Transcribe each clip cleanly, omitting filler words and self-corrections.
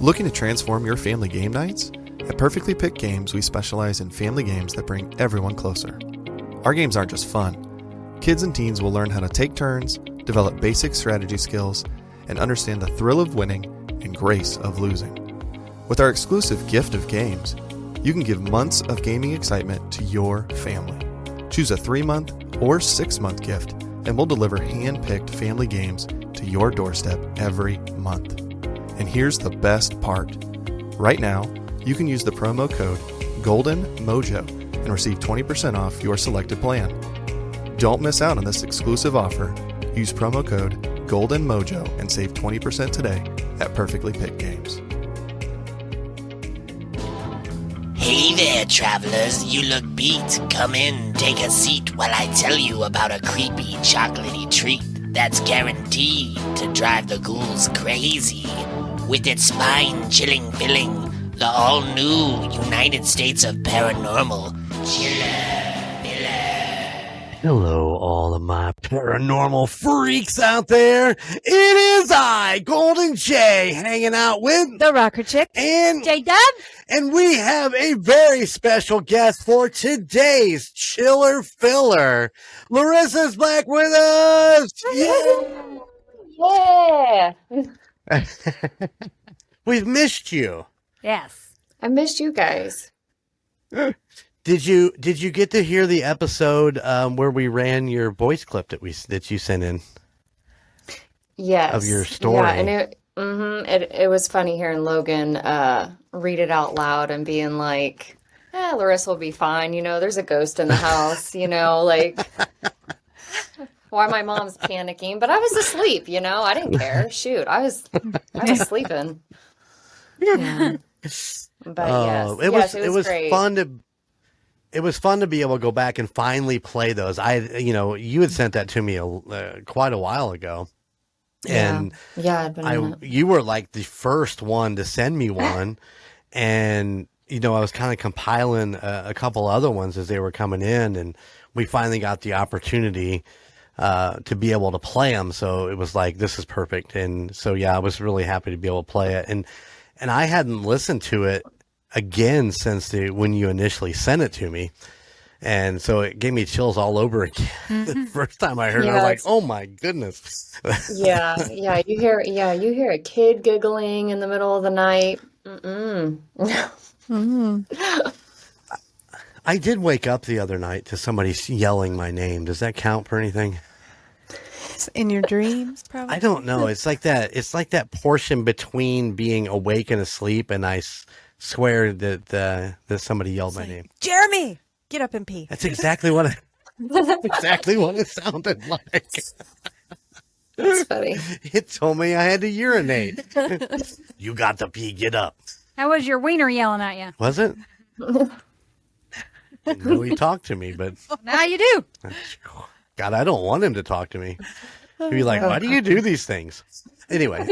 Looking to transform your family game nights? At Perfectly Picked Games, we specialize in family games that bring everyone closer. Our games aren't just fun. Kids and teens will learn how to take turns, develop basic strategy skills, and understand the thrill of winning and grace of losing. With our exclusive gift of games, you can give months of gaming excitement to your family. Choose a 3-month or 6-month gift, and we'll deliver hand-picked family games to your doorstep every month. And here's the best part. Right now, you can use the promo code GOLDENMOJO and receive 20% off your selected plan. Don't miss out on this exclusive offer. Use promo code GOLDENMOJO and save 20% today at Perfectly Picked Games. Hey there, travelers. You look beat. Come in, take a seat while I tell you about a creepy, chocolatey treat that's guaranteed to drive the ghouls crazy. With its spine-chilling filling, the all-new United States of Paranormal Chiller Filler. Hello, all of my paranormal freaks out there. It is I, Golden Jay, hanging out with the Rocker Chick and J-Dub. And we have a very special guest for today's Chiller Filler. Larissa's back with us. Yeah. We've missed you. Yes. I missed you guys. Did you get to hear the episode where we ran your voice clip that you sent in? Yes. Of your story. Yeah, and it was funny hearing Logan read it out loud and being like, Larissa will be fine. You know, there's a ghost in the house, you know, like why my mom's panicking, but I was asleep, you know, I didn't care. Shoot, I was sleeping. Yeah. But yes, it was great. It was fun to be able to go back and finally play those. You had sent that to me quite a while ago. And you were like the first one to send me one. And, I was kind of compiling a couple other ones as they were coming in, and we finally got the opportunity to be able to play them. So it was like, this is perfect. And so, I was really happy to be able to play it. And I hadn't listened to it again since when you initially sent it to me. And so it gave me chills all over again. The first time I heard it, I was like, oh my goodness. Yeah. You hear a kid giggling in the middle of the night. I did wake up the other night to somebody yelling my name. Does that count for anything? In your dreams, probably. I don't know. It's like that. It's like that portion between being awake and asleep, and I swear that somebody yelled my name. Jeremy, get up and pee. That's exactly what it sounded like. That's funny. It told me I had to urinate. You got to pee. Get up. That was your wiener yelling at you. Was it? Didn't know he talked to me, but now you do. God, I don't want him to talk to me. He'd be like, "Why do you do these things?" Anyway,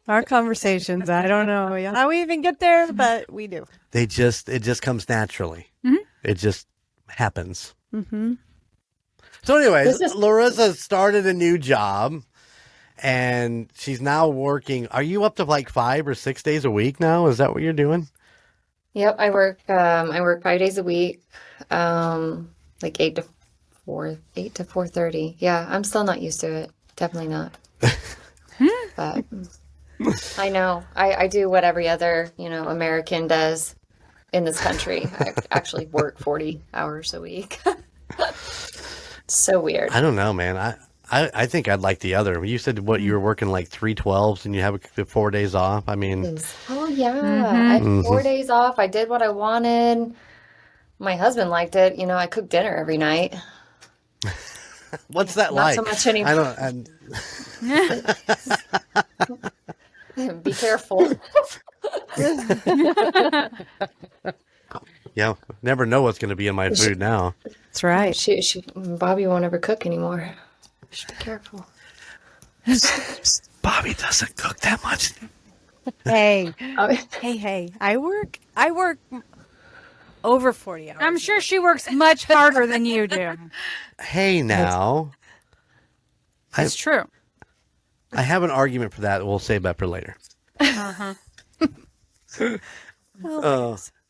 our conversations. I don't know how we even get there, but we do. It just comes naturally. Mm-hmm. It just happens. Mm-hmm. So, anyways, Larissa started a new job, and she's now working. Are you up to like 5 or 6 days a week now? Is that what you're doing? Yep, I work 5 days a week, like 8 to 4:30. Yeah, I'm still not used to it. Definitely not. But I know I do what every other, American does in this country. I actually work 40 hours a week. So weird. I don't know, man. I think I'd like the other. You said you were working like 3/12s and you have 4 days off. I mean, oh yeah, I had 4 days off. I did what I wanted. My husband liked it. I cook dinner every night. What's that Not like? so much anymore. Be careful. Yeah, never know what's going to be in my food now. That's right. Bobbi won't ever cook anymore. Should be careful. Bobbi doesn't cook that much. Hey, hey! I work over 40 hours. I'm sure she works much harder than you do. Hey, now. It's true. I have an argument for that. We'll save that for later. Uh-huh.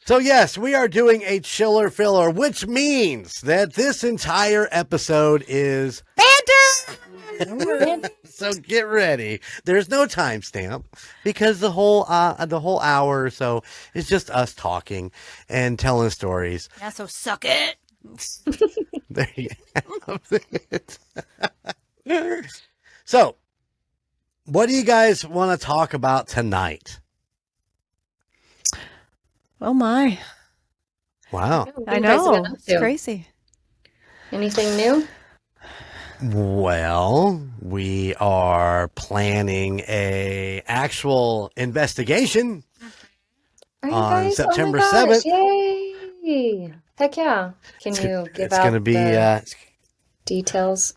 So yes, we are doing a chiller filler, which means that this entire episode is Banter! so get ready. There's no timestamp because the whole hour or so is just us talking and telling stories. Yeah, so suck it. There you have it. So, what do you guys want to talk about tonight? Oh my. Wow. I know. It's crazy. Anything new? Well, we are planning a actual investigation on September 7th. Yay! Heck yeah. Can you give It's out going to be details?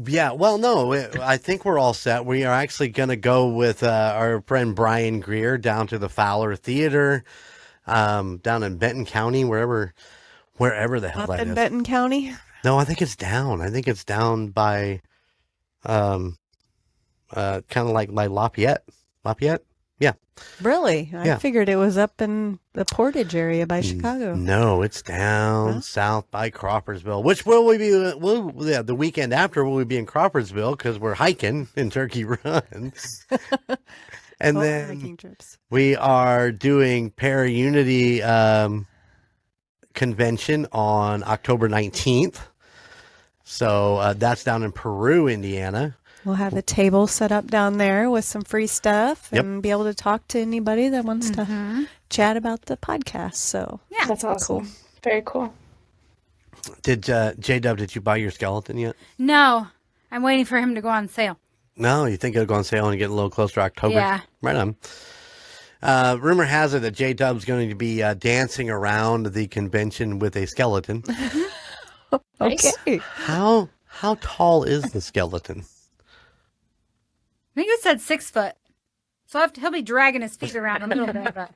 Yeah, well, no, I think we're all set. We are actually going to go with our friend Brian Greer down to the Fowler Theater, down in Benton County, wherever the hell that is. Up in Benton County? No, I think it's down. I think it's down by, kind of like Lafayette. Lafayette? Yeah. Really? Yeah. I figured it was up in the Portage area by Chicago. No, it's down south by Crawfordsville, which the weekend after we'll be in Crawfordsville because we're hiking in Turkey Run. And then hiking trips. We are doing Para-Unity convention on October 19th. So that's down in Peru, Indiana. We'll have a table set up down there with some free stuff and be able to talk to anybody that wants to chat about the podcast. So yeah, that's awesome. Cool. Very cool. Did J-Dub, did you buy your skeleton yet? No, I'm waiting for him to go on sale. No, you think it'll go on sale and get a little closer to October? Yeah. Right on. Rumor has it that J-Dub's going to be dancing around the convention with a skeleton. Okay. How tall is the skeleton? I think it said 6 foot. So he'll be dragging his feet around a little bit. But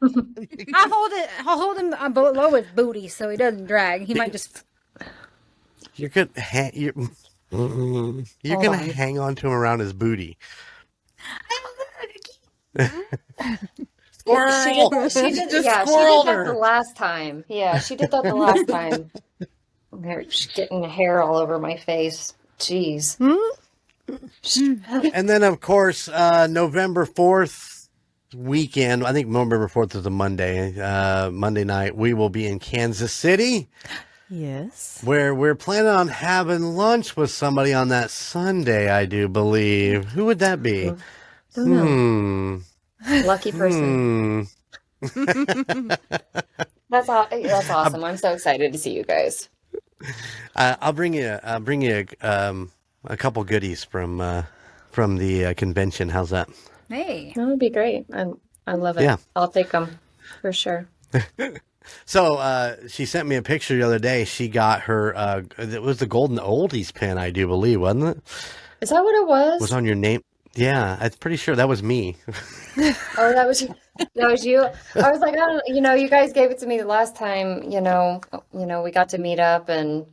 I'll hold him below his booty so he doesn't drag. He might just. You're gonna hang on to him around his booty. Squirrel. She did that the last time. Yeah, she did that the last time. She's getting hair all over my face. Jeez. And then, of course, November 4th weekend, I think November 4th is a Monday, Monday night, we will be in Kansas City. Yes. Where we're planning on having lunch with somebody on that Sunday, I do believe. Who would that be? Lucky person. That's awesome. I'm so excited to see you guys. I'll bring you a couple goodies from the convention. How's that? Hey, that would be great. I love it. Yeah. I'll take them for sure. So she sent me a picture the other day. She got her it was the Golden Oldies pin, I do believe, wasn't it? Is that what it was? Was on your name? Yeah, I'm pretty sure that was me. Oh, that was you. I was like, I don't, you guys gave it to me the last time. We got to meet up, and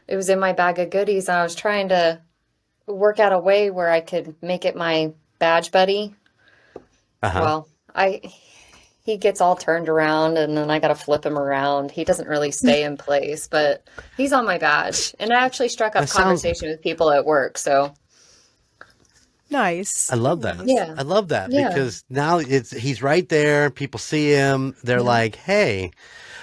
it was in my bag of goodies. And I was trying to work out a way where I could make it my badge buddy. Well, he gets all turned around, and then I got to flip him around. He doesn't really stay in place, but he's on my badge. And I actually struck up conversation with people at work. So nice. I love that. Yeah, I love that because now he's right there. People see him. They're like, "Hey."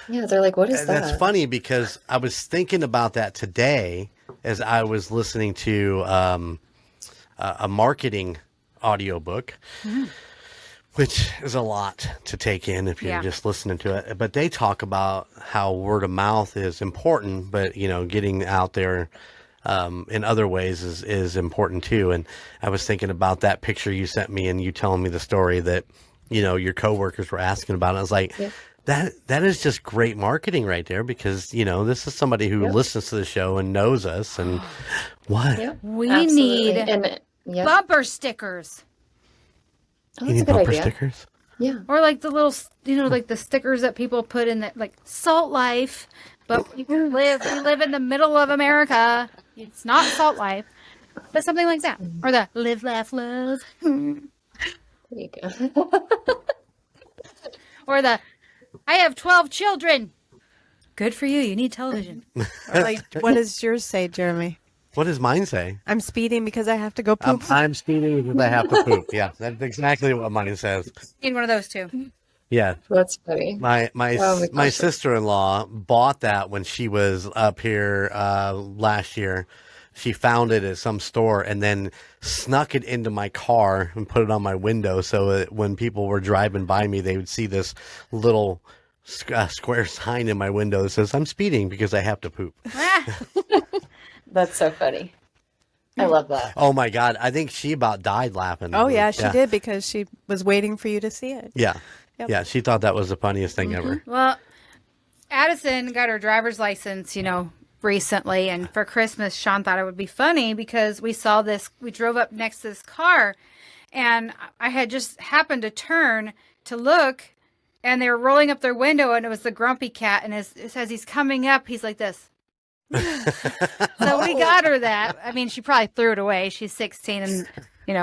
Yeah, they're like, "What is that?" That's funny because I was thinking about that today as I was listening to a marketing audiobook. Which is a lot to take in if you're just listening to it. But they talk about how word of mouth is important, but, getting out there in other ways is important too. And I was thinking about that picture you sent me and you telling me the story that, your coworkers were asking about. And I was like, that is just great marketing right there because, this is somebody who listens to the show and knows us. And what? Yep. We need bumper stickers. Oh, you need bumper stickers? Yeah. Or like the little, like the stickers that people put in that, like Salt Life, but we live in the middle of America. It's not Salt Life, but something like that. Or the Live, Laugh, Love. There you week. Or I have 12 children. Good for you. You need television. Like, what does yours say, Jeremy? What does mine say? I'm speeding because I have to go poop. I'm speeding because I have to poop. Yeah, that's exactly what mine says. Need one of those too. Yeah. That's funny. My sister-in-law bought that when she was up here last year. She found it at some store and then snuck it into my car and put it on my window so that when people were driving by me, they would see this little square sign in my window that says, "I'm speeding because I have to poop." That's so funny. I love that. Oh my God. I think she about died laughing. Oh, yeah, she did because she was waiting for you to see it. Yeah. Yep. Yeah. She thought that was the funniest thing ever. Well, Addison got her driver's license, recently. And for Christmas, Sean thought it would be funny because we saw this. We drove up next to this car and I had just happened to turn to look and they were rolling up their window and it was the grumpy cat. And as he's coming up, he's like this. So we got her that. I mean, she probably threw it away. She's 16 and,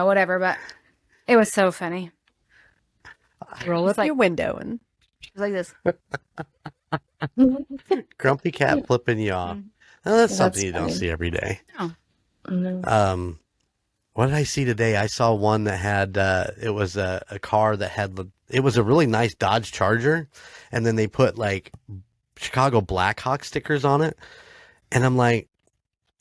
whatever, but it was so funny. Roll up your window and she was like this. Grumpy cat flipping you off. Now, that's something you don't see every day. No. What did I see today? I saw one that had, it was a car that had, it was a really nice Dodge Charger. And then they put like Chicago Blackhawks stickers on it. And I'm like,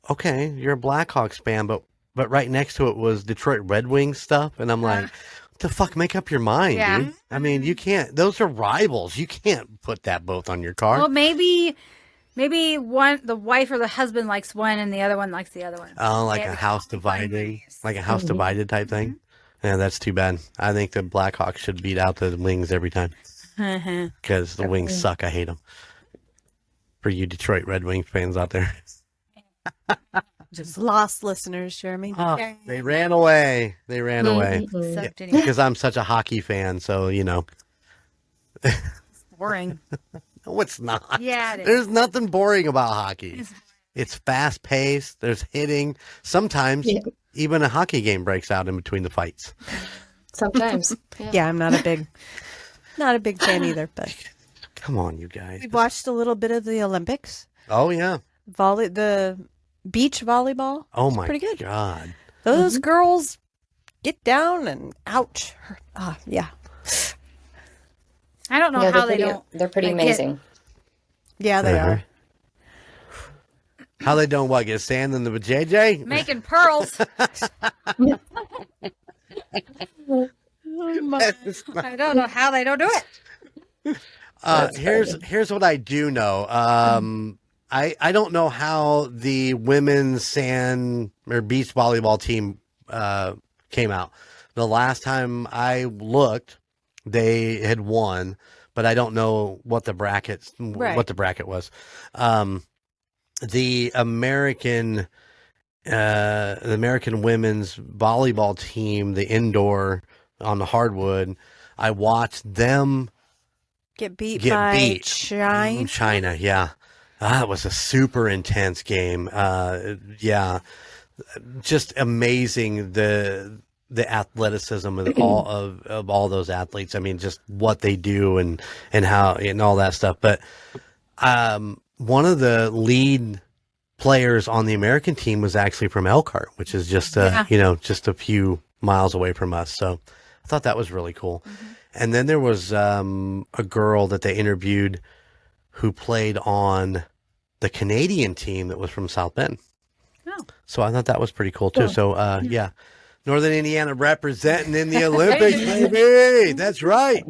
okay, you're a Blackhawks fan, but right next to it was Detroit Red Wings stuff. And I'm like, what the fuck? Make up your mind, dude. I mean, you can't, those are rivals. You can't put that both on your car. Well, maybe the wife or the husband likes one and the other one likes the other one. Oh, like a house divided, divided type thing. Yeah, that's too bad. I think the Blackhawks should beat out the Wings every time because the Wings suck. I hate them. For you Detroit Red Wings fans out there. just lost listeners, Jeremy. Oh, they ran away. Yeah, because I'm such a hockey fan, so Boring. No, it's not. Yeah, it is. There's nothing boring about hockey. It's fast paced. There's hitting. Sometimes even a hockey game breaks out in between the fights. Sometimes. Yeah, I'm not a big fan either, but come on, you guys. We watched a little bit of the Olympics. Oh yeah. The beach volleyball. Oh my pretty good. God. Those girls get down and ouch. Yeah. I don't know how they don't. They're pretty amazing. Yeah, they are. How they don't get sand in the JJ? Making pearls. I don't know how they don't do it. Here's what I do know. I don't know how the women's sand or beach volleyball team came out. The last time I looked, they had won, but I don't know what the bracket was. The American women's volleyball team, the indoor on the hardwood, I watched them get beat China. Yeah. It was a super intense game. Just amazing the athleticism of all those athletes. I mean, just what they do and how and all that stuff. But one of the lead players on the American team was actually from Elkhart, which is just just a few miles away from us. So I thought that was really cool. Mm-hmm. And then there was a girl that they interviewed who played on the Canadian team that was from South Bend. Oh. So I thought that was pretty cool too. Cool. So yeah. Northern Indiana representing in the Olympics, baby. That's right.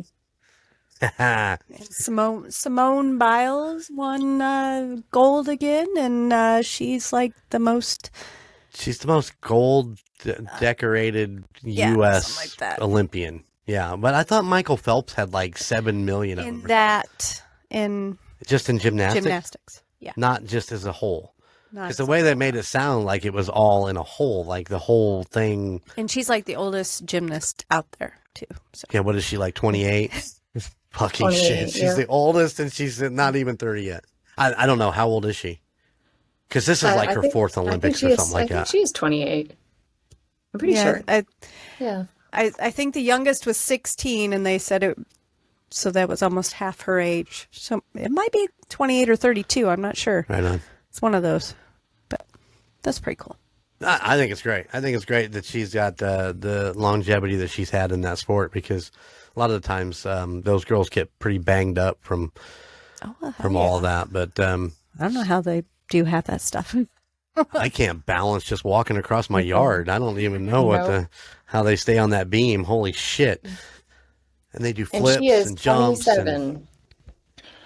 Simone Biles won gold again, and she's like the most. She's the most gold decorated U.S. like Olympian. Yeah, but I thought Michael Phelps had like 7 million of them. Just in gymnastics. Yeah, not just as a whole. Because the way they made it sound like it was all in a whole, like the whole thing. And she's like the oldest gymnast out there, too. So. Yeah, what is she, like 28? Fucking shit. She's the oldest and she's not even 30 yet. I don't know. How old is she? Because this is like her fourth Olympics or something like that. I think she's 28. I'm pretty sure. I think the youngest was 16, and they said it. So that was almost half her age. So it might be 28 or 32. I'm not sure. Right on. It's one of those, but that's pretty cool. I think it's great. I think it's great that she's got the longevity that she's had in that sport, because a lot of the times those girls get pretty banged up from all that. But I don't know how they do have that stuff. I can't balance just walking across my yard. I don't even know how they stay on that beam. Holy shit. And they do flips and jumps. 27.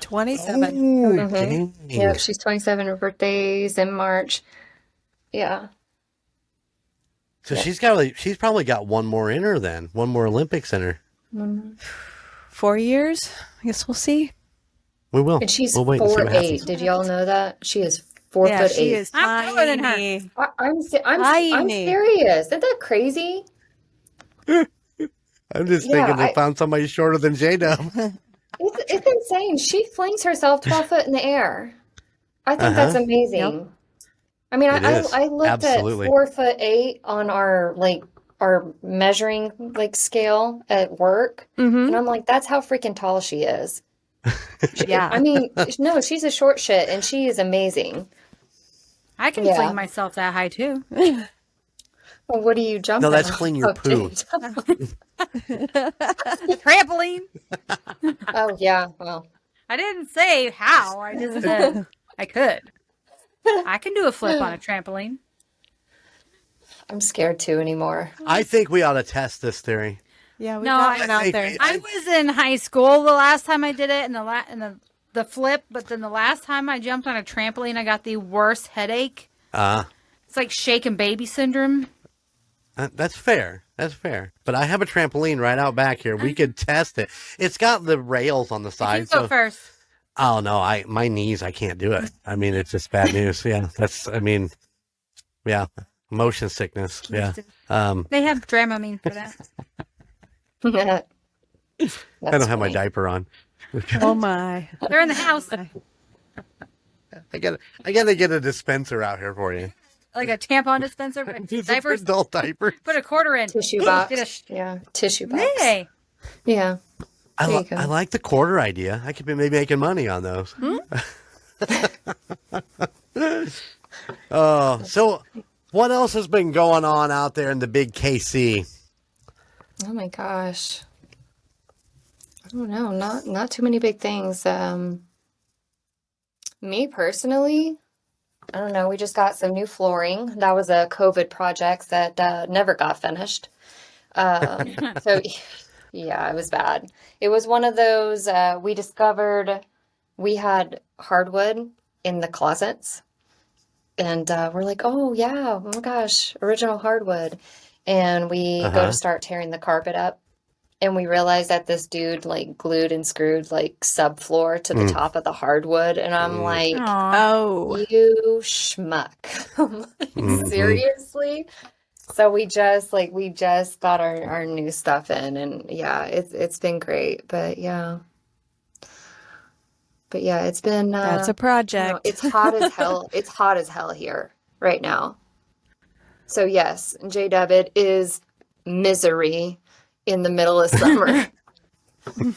27. Yeah, she's 27. Her birthday's in March. Yeah. So she's probably got one more in her then. One more Olympics in her. 4 years? I guess we'll see. We will. And she's we'll wait and see what 4'8". happens. Did y'all know that? She is 4'8". She is I'm taller than her. I'm tiny. serious. Isn't that crazy? I'm just thinking they found somebody shorter than J-Dub. It's insane. She flings herself 12 foot in the air. I think that's amazing. Yep. I mean, It I is. looked Absolutely. at 4'8" on our measuring scale at work, and I'm like, that's how freaking tall she is. Yeah. I mean, no, she's a short shit, and she is amazing. I can fling myself that high too. Well, what do you jump? No, that's clean your poo. Trampoline. Oh yeah, well, I didn't say how. I just said I could. I can do a flip on a trampoline. I'm scared too anymore. I think we ought to test this theory. Yeah, we No, got I one out think- there. I was in high school the last time I did it, and the flip. But then the last time I jumped on a trampoline, I got the worst headache. It's like shaken baby syndrome. That's fair. That's fair. But I have a trampoline right out back here. We could test it. It's got the rails on the You side. go first. Oh no, my knees, I can't do it. I mean, it's just bad news. Yeah, motion sickness. Yeah. They have Dramamine for that. I don't have my diaper on. Oh my. They're in the house. I gotta get a dispenser out here for you. Like a tampon dispenser for These are diapers. adult diapers. Put a quarter in. Tissue box. Get Tissue box. Hey. Yeah. There you go. I like the quarter idea. I could be maybe making money on those. So what else has been going on out there in the big KC? Oh my gosh. I don't know. Not too many big things. Me personally, I don't know. We just got some new flooring. That was a COVID project that never got finished. So yeah, it was bad. It was one of those, we discovered we had hardwood in the closets. And we're like, oh yeah, oh my gosh, original hardwood. And we go to start tearing the carpet up. And we realized that this dude like glued and screwed like subfloor to the top of the hardwood. And I'm like, Oh. you schmuck. I'm like, seriously? So we just got our new stuff in, and yeah, it's been great. But yeah, it's been That's a project. it's hot as hell. It's hot as hell here right now. So yes, J-Dub, it is misery in the middle of summer.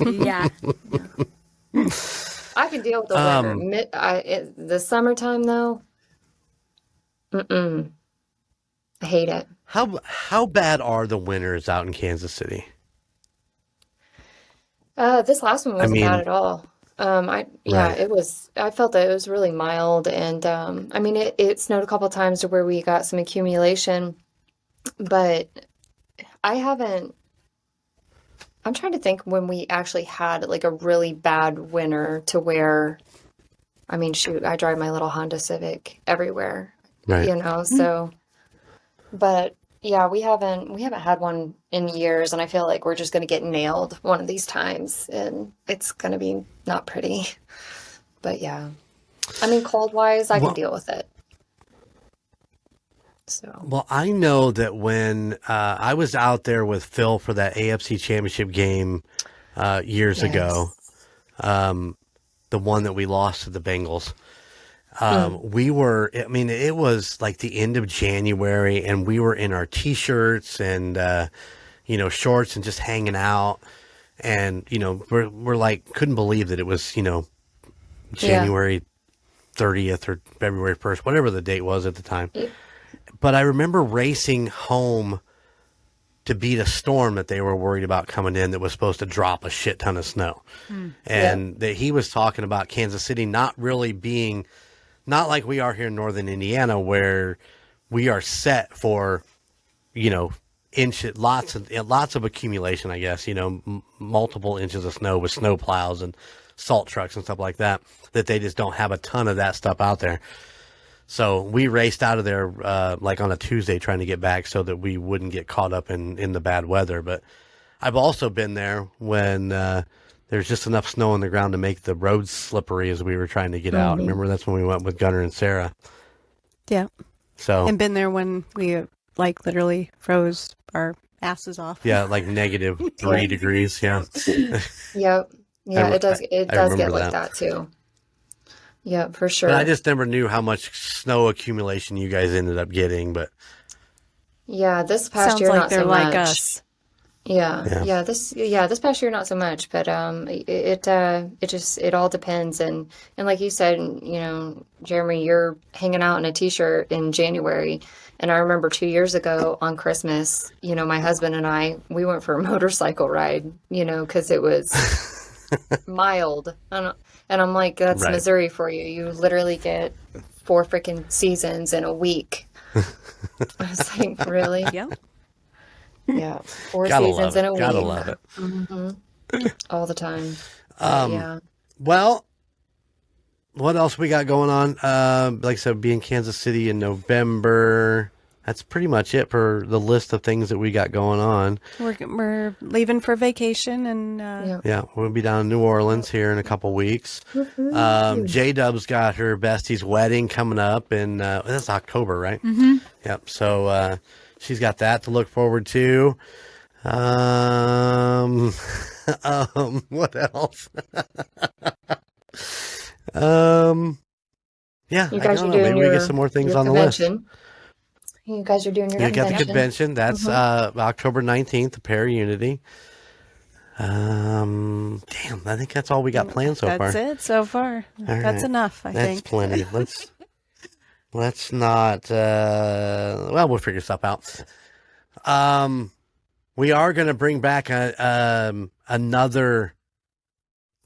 Yeah. I can deal with the winter. The summertime though, I hate it. How bad are the winters out in Kansas City? This last one wasn't bad at all. It was. I felt that it was really mild, and I mean, it snowed a couple of times to where we got some accumulation, but I haven't. I'm trying to think when we actually had like a really bad winter to where, I mean, shoot, I drive my little Honda Civic everywhere, Right. so, but yeah, we haven't had one in years, and I feel like we're just going to get nailed one of these times, and it's going to be not pretty. But yeah, I mean, cold wise, I can deal with it. So. Well, I know that when I was out there with Phil for that AFC Championship game years ago, the one that we lost to the Bengals, we were, I mean, it was like the end of January, and we were in our T-shirts and, shorts and just hanging out. And, we're like, couldn't believe that it was, January 30th or February 1st, whatever the date was at the time. Yeah. But I remember racing home to beat a storm that they were worried about coming in that was supposed to drop a shit ton of snow. And that he was talking about Kansas City not really being, not like we are here in northern Indiana where we are set for, lots of accumulation, I guess, multiple inches of snow with snow plows and salt trucks and stuff like that they just don't have a ton of that stuff out there. So we raced out of there like on a Tuesday trying to get back so that we wouldn't get caught up in the bad weather. But I've also been there when there's just enough snow on the ground to make the roads slippery as we were trying to get out. Remember, that's when we went with Gunnar and Sarah. Yeah. So and been there when we like literally froze our asses off. Yeah, like negative 3 degrees. Yeah. Yep. Yeah, it does get like that too. Yeah, for sure. But I just never knew how much snow accumulation you guys ended up getting. But yeah, this past Sounds year like not they're so like much. us. This past year not so much, but it all depends, and like you said, Jeremy, you're hanging out in a t-shirt in January, and I remember 2 years ago on Christmas, my husband and we went for a motorcycle ride, because it was mild, and I'm like, that's Right. Missouri for you. You literally get 4 freaking seasons in a week. I was like, really? Yep. Yeah, 4 Gotta seasons love in a it. Gotta week. love it. All the time. Yeah. Well, what else we got going on? Like I said, be in Kansas City in November. That's pretty much it for the list of things that we got going on. We're leaving for vacation, and Yeah, we'll be down in New Orleans here in a couple weeks. J-Dub's got her bestie's wedding coming up, and that's October, right? Mm-hmm. Yep. So she's got that to look forward to. What else? Yeah, You I guys don't are know. doing Maybe we get some more things on the list. convention. You guys are doing your We got convention. the convention. That's October 19th, the Pair Unity. Damn, I think that's all we got planned so far. that's it so far. That's right. enough, I That's think. plenty. Let's not. Well, we'll figure stuff out. We are going to bring back another.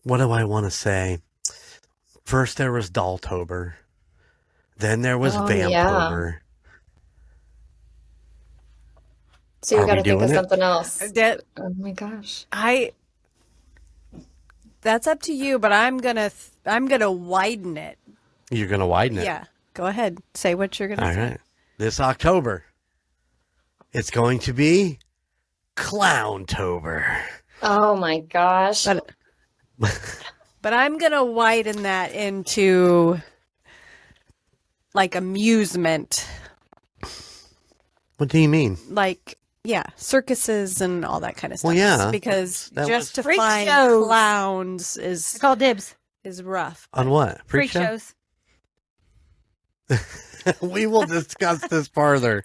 What do I want to say? First there was Dolltober, then there was Vampober. So you Are got we to think of doing it? something else. Oh my gosh. That's up to you, but I'm gonna widen it. You're going to widen it. Yeah, go ahead. Say what you're gonna All say. right. This October, it's going to be Clowntober. Oh my gosh. But I'm gonna widen that into like amusement, What do you mean? like circuses and all that kind of stuff. Well, yeah, because that just to Freak find shows. clowns I is call dibs. rough. On what? Freak show? shows. We will discuss this further.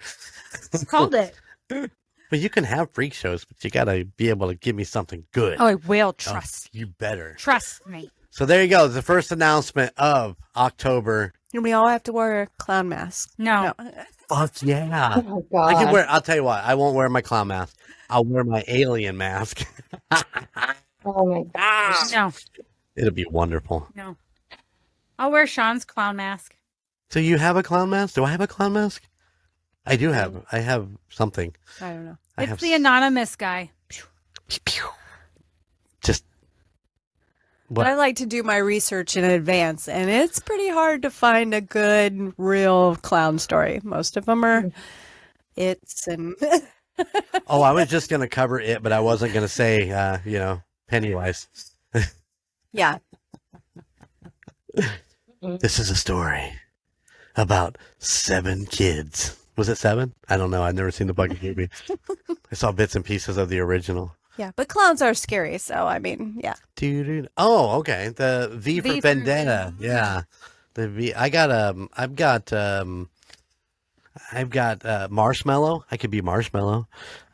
Called it. But you can have freak shows, but you got to be able to give me something good. Oh, I will Oh, trust. you better. Trust me. So there you go. The first announcement of October. And we all have to wear a clown mask. No. Fuck yeah. Oh my I can God. wear, I'll tell you what, I won't wear my clown mask. I'll wear my alien mask. Oh my gosh. No. It'll be wonderful. No. I'll wear Sean's clown mask. So you have a clown mask? Do I have a clown mask? I do have. I have something. I don't know. I It's have the anonymous guy. just But I like to do my research in advance, and it's pretty hard to find a good, real clown story. Most of them are it's and Oh, I was just going to cover it, but I wasn't going to say, Pennywise. yeah. This is a story about 7 kids. Was it 7? I don't know. I've never seen the Bucket movie. I saw bits and pieces of the original. Yeah, but clowns are scary, so I mean, yeah. Doo-doo. Oh, okay. The V for V for Vendetta. Yeah. The V. I've got I've got marshmallow. I could be marshmallow,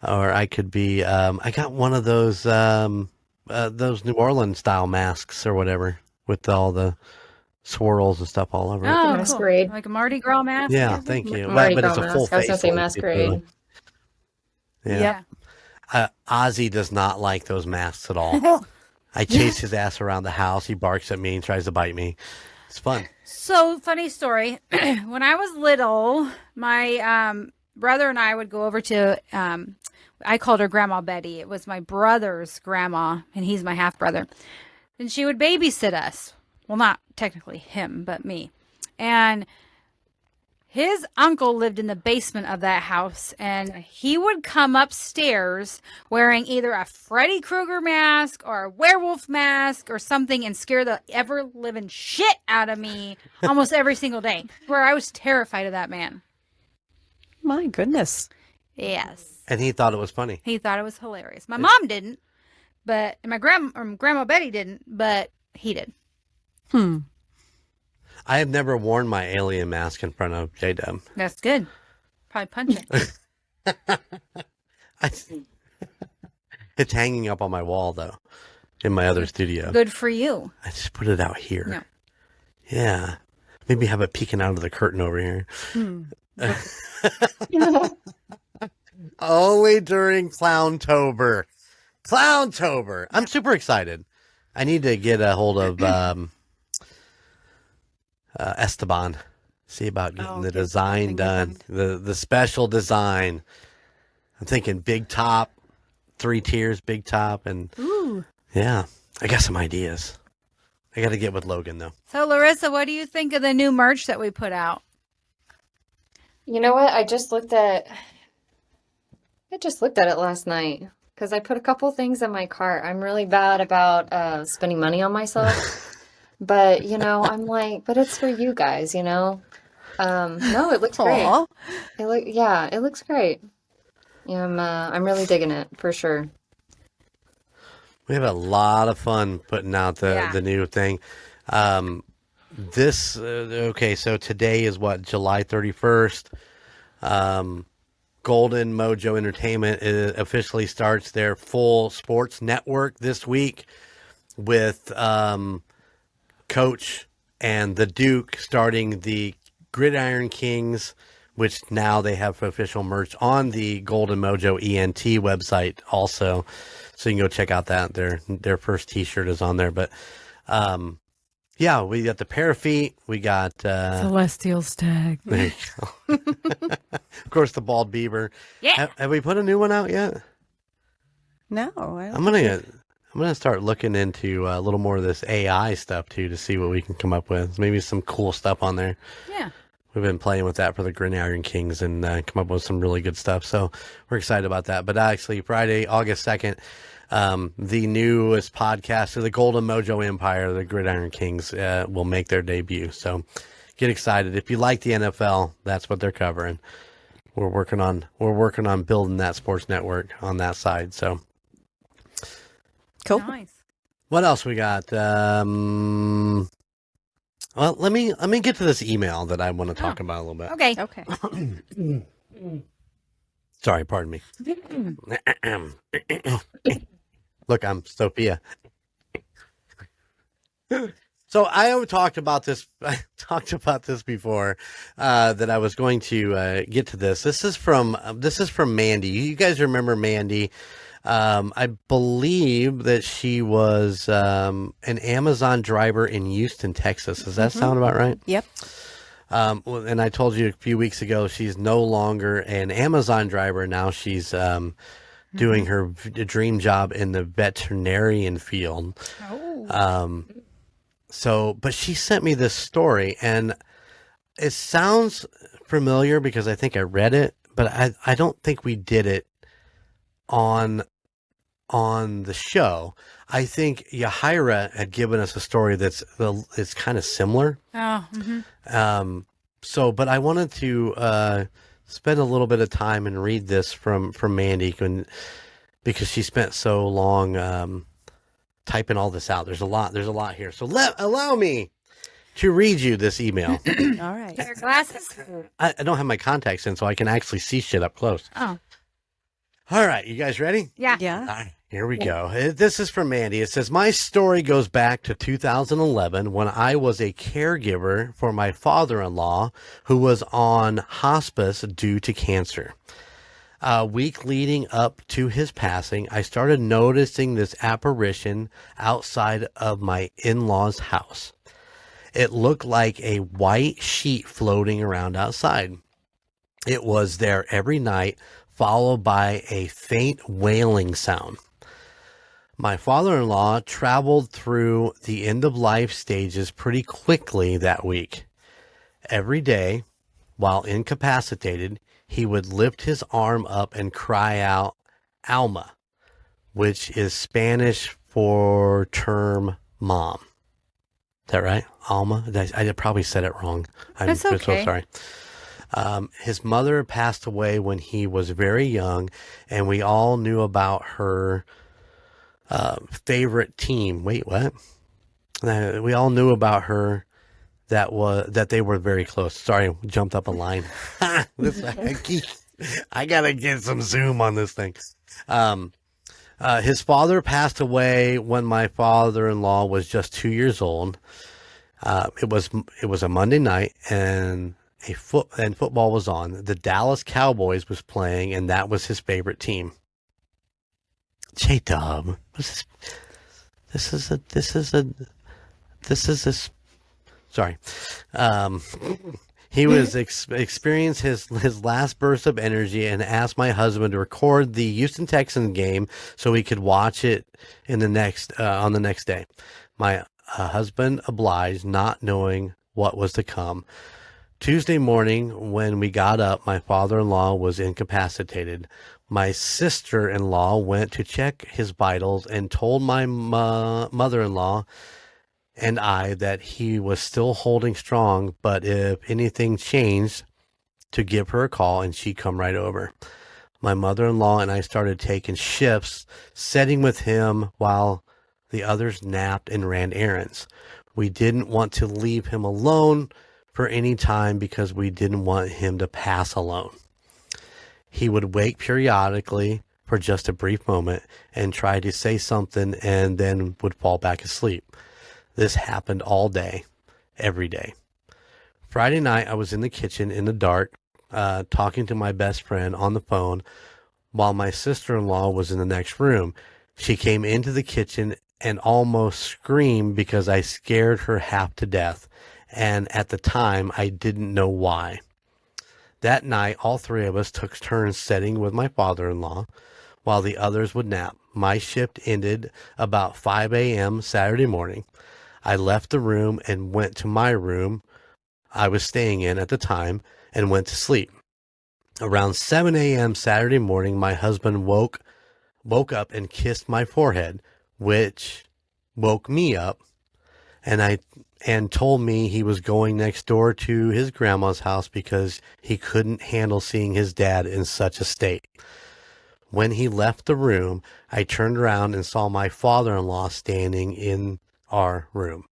or I could be. I got one of those New Orleans style masks or whatever with all the swirls and stuff all over it. Oh, Masquerade. cool. Like a Mardi Gras mask? Yeah, thank you. Mardi But Gras it's a full mask. I was face. gonna say one, masquerade. Yeah. Ozzy does not like those masks at all. I chase his ass around the house. He barks at me and tries to bite me. It's fun. So, funny story. When I was little, my brother and I would go over to, I called her Grandma Betty. It was my brother's grandma, and he's my half brother. And she would babysit us. Well, not technically him, but me. And his uncle lived in the basement of that house, and he would come upstairs wearing either a Freddy Krueger mask or a werewolf mask or something and scare the ever-living shit out of me almost every single day, where I was terrified of that man. My goodness. Yes. And he thought it was funny. He thought it was hilarious. My mom didn't, and my Grandma Betty didn't, but he did. I have never worn my alien mask in front of J-Dub. That's good. Probably punch it. It's hanging up on my wall, though, in my other studio. Good for you. I just put it out here. No. Yeah. Maybe have it peeking out of the curtain over here. Only during Clowntober. Clowntober. I'm super excited. I need to get a hold of Esteban. See about getting the design done. The special design. I'm thinking big top, 3 tiers, big top, and yeah, I got some ideas. I got to get with Logan though. So, Larissa, what do you think of the new merch that we put out? You know what? I just looked at it last night because I put a couple things in my cart. I'm really bad about spending money on myself, but I'm like, but it's for you guys, No, it looks great. It looks great. Yeah, I'm really digging it for sure. We have a lot of fun putting out the new thing. So today is what, July 31st. Golden Mojo Entertainment officially starts their full sports network this week with Coach and the Duke starting the Gridiron Kings, which now they have official merch on the Golden Mojo ENT website also. So you can go check out that. Their first t-shirt is on there. But yeah, we got the Parafeet. We got Celestial Stag. There you go. Of course, the Bald Beaver. Yeah. Have we put a new one out yet? No, I don't. I'm gonna start looking into a little more of this AI stuff too to see what we can come up with. Maybe some cool stuff on there. Yeah. We've been playing with that for the Gridiron Kings and come up with some really good stuff. So we're excited about that. But actually, Friday, August 2nd, the newest podcast of the Golden Mojo Empire, the Gridiron Kings, will make their debut. So get excited. If you like the NFL, that's what they're covering. We're working on building that sports network on that side. So Cool. Nice. what else we got? Well, let me get to this email that I want to talk about a little bit. Okay. Okay. Sorry, pardon me. Look, I'm Sophia. So I talked about this. I talked about this before. That I was going to get to this. This is from Mandy. You guys remember Mandy? I believe that she was an Amazon driver in Houston, Texas. Does that sound about right? Yep. And I told you a few weeks ago, she's no longer an Amazon driver. Now she's doing her dream job in the veterinarian field. But she sent me this story, and it sounds familiar because I think I read it, but I don't think we did it on the show. I think Yahira had given us a story it's kind of similar. Oh. Mm-hmm. But I wanted to spend a little bit of time and read this from Mandy because she spent so long typing all this out. There's a lot here. So allow me to read you this email. All right. Your glasses. I don't have my contacts in, so I can actually see shit up close. Oh. All right, you guys ready? Yeah. Yeah. All right, here we go. This is from Mandy. It says, my story goes back to 2011 when I was a caregiver for my father-in-law who was on hospice due to cancer. A week leading up to his passing, I started noticing this apparition outside of my in-laws' house. It looked like a white sheet floating around outside. It was there every night, followed by a faint wailing sound. My father-in-law traveled through the end-of-life stages pretty quickly that week. Every day, while incapacitated, he would lift his arm up and cry out, Alma, which is Spanish for term mom. Is that right? Alma? I probably said it wrong. That's I'm okay. so sorry. His mother passed away when he was very young, and we all knew about her favorite team. Wait, what? We all knew about her that they were very close. Sorry, jumped up a line. I gotta get some zoom on this thing. His father passed away when my father-in-law was just 2 years old. It was a Monday night, and football was on. The Dallas Cowboys was playing, and that was his favorite team. J-Dub, sorry. He was experienced his last burst of energy and asked my husband to record the Houston Texans game so he could watch it on the next day. My husband obliged, not knowing what was to come. Tuesday morning, when we got up, my father-in-law was incapacitated. My sister-in-law went to check his vitals and told my mother-in-law and I that he was still holding strong, but if anything changed, to give her a call and she'd come right over. My mother-in-law and I started taking shifts, sitting with him while the others napped and ran errands. We didn't want to leave him alone for any time because we didn't want him to pass alone. He would wake periodically for just a brief moment and try to say something and then would fall back asleep. This happened all day, every day. Friday night, I was in the kitchen in the dark, talking to my best friend on the phone while my sister-in-law was in the next room. She came into the kitchen and almost screamed because I scared her half to death. And at the time, I didn't know why. That night, all three of us took turns sitting with my father-in-law while the others would nap. My shift ended about 5 a.m. Saturday morning. I left the room and went to my room I was staying in at the time and went to sleep. Around 7 a.m. Saturday morning, my husband woke up and kissed my forehead, which woke me up, and told me he was going next door to his grandma's house because he couldn't handle seeing his dad in such a state. When he left the room, I turned around and saw my father-in-law standing in our room.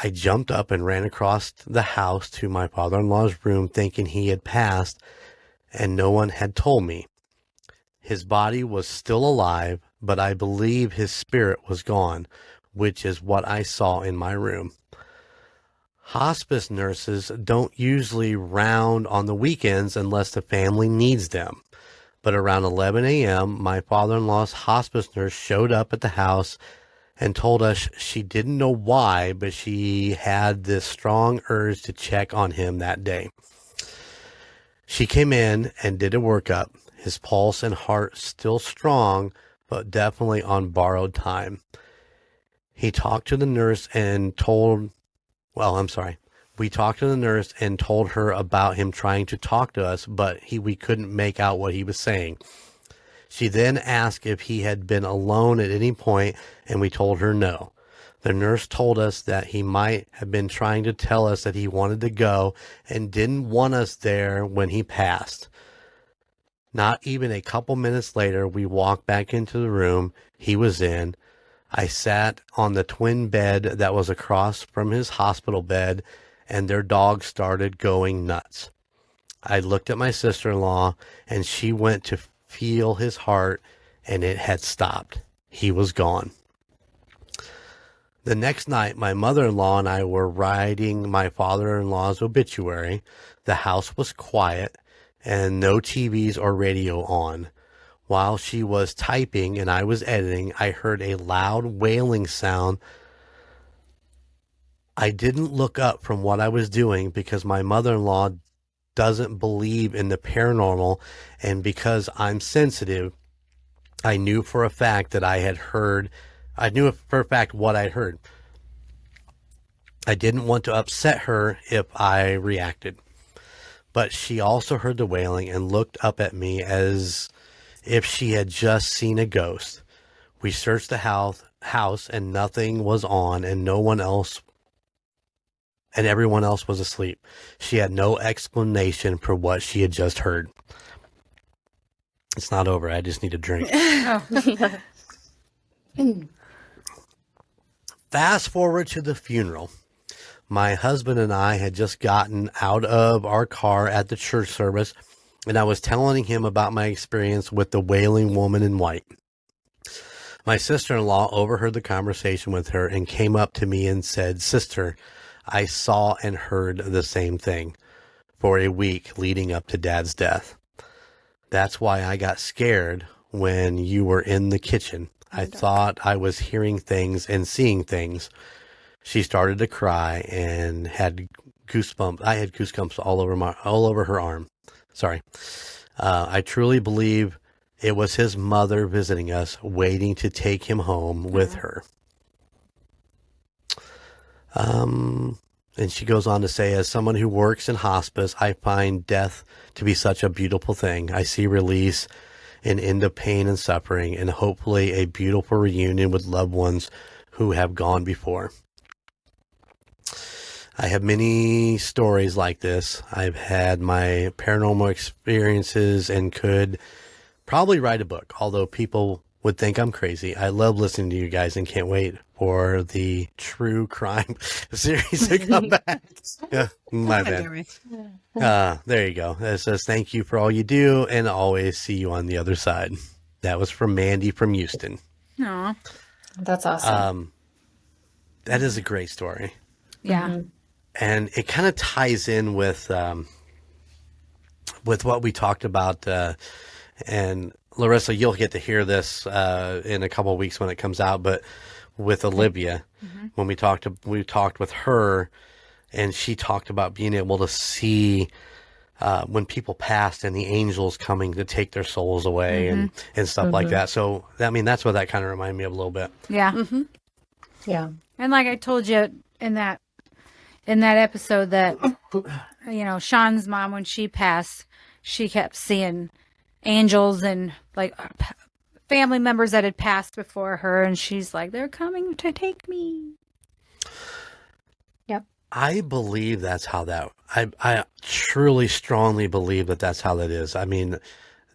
I jumped up and ran across the house to my father-in-law's room thinking he had passed, and no one had told me. His body was still alive, but I believe his spirit was gone, which is what I saw in my room. Hospice nurses don't usually round on the weekends unless the family needs them. But around 11 a.m., my father-in-law's hospice nurse showed up at the house and told us she didn't know why, but she had this strong urge to check on him that day. She came in and did a workup. His pulse and heart still strong, but definitely on borrowed time. We talked to the nurse and told her about him trying to talk to us, but we couldn't make out what he was saying. She then asked if he had been alone at any point, and we told her no. The nurse told us that he might have been trying to tell us that he wanted to go and didn't want us there when he passed. Not even a couple minutes later, we walked back into the room he was in. I sat on the twin bed that was across from his hospital bed, and their dog started going nuts. I looked at my sister-in-law, and she went to feel his heart, and it had stopped. He was gone. The next night, my mother-in-law and I were writing my father-in-law's obituary. The house was quiet and no TVs or radio on. While she was typing and I was editing, I heard a loud wailing sound. I didn't look up from what I was doing because my mother-in-law doesn't believe in the paranormal, and because I'm sensitive, I knew for a fact that I knew for a fact what I heard. I didn't want to upset her if I reacted. But she also heard the wailing and looked up at me as if she had just seen a ghost. We searched the house and nothing was on, and everyone else was asleep. She had no explanation for what she had just heard. It's not over. I just need a drink. Fast forward to the funeral. My husband and I had just gotten out of our car at the church service, and I was telling him about my experience with the wailing woman in white. My sister-in-law overheard the conversation with her and came up to me and said, "Sister, I saw and heard the same thing for a week leading up to Dad's death. That's why I got scared when you were in the kitchen. I thought I was hearing things and seeing things." She started to cry and had goosebumps. I had goosebumps all over her arm. Sorry. I truly believe it was his mother visiting us, waiting to take him home with her. And she goes on to say, as someone who works in hospice, I find death to be such a beautiful thing. I see release, an end of pain and suffering, and hopefully a beautiful reunion with loved ones who have gone before. I have many stories like this. I've had my paranormal experiences and could probably write a book, although people would think I'm crazy. I love listening to you guys and can't wait for the true crime series to come back. Yeah, my bad. There you go. It says, thank you for all you do and always see you on the other side. That was from Mandy from Houston. Aw. That's awesome. That is a great story. Yeah. Mm-hmm. And it kind of ties in with what we talked about. And Larissa, you'll get to hear this in a couple of weeks when it comes out. But with Olivia, when we talked with her, and she talked about being able to see when people passed and the angels coming to take their souls away and stuff like that. So, I mean, that's what that kind of reminded me of a little bit. Yeah. Mm-hmm. Yeah. And like I told you in that episode that, Sean's mom, when she passed, she kept seeing angels and like family members that had passed before her. And she's like, they're coming to take me. Yep. I believe that's how that, I truly strongly believe that that's how that is. I mean,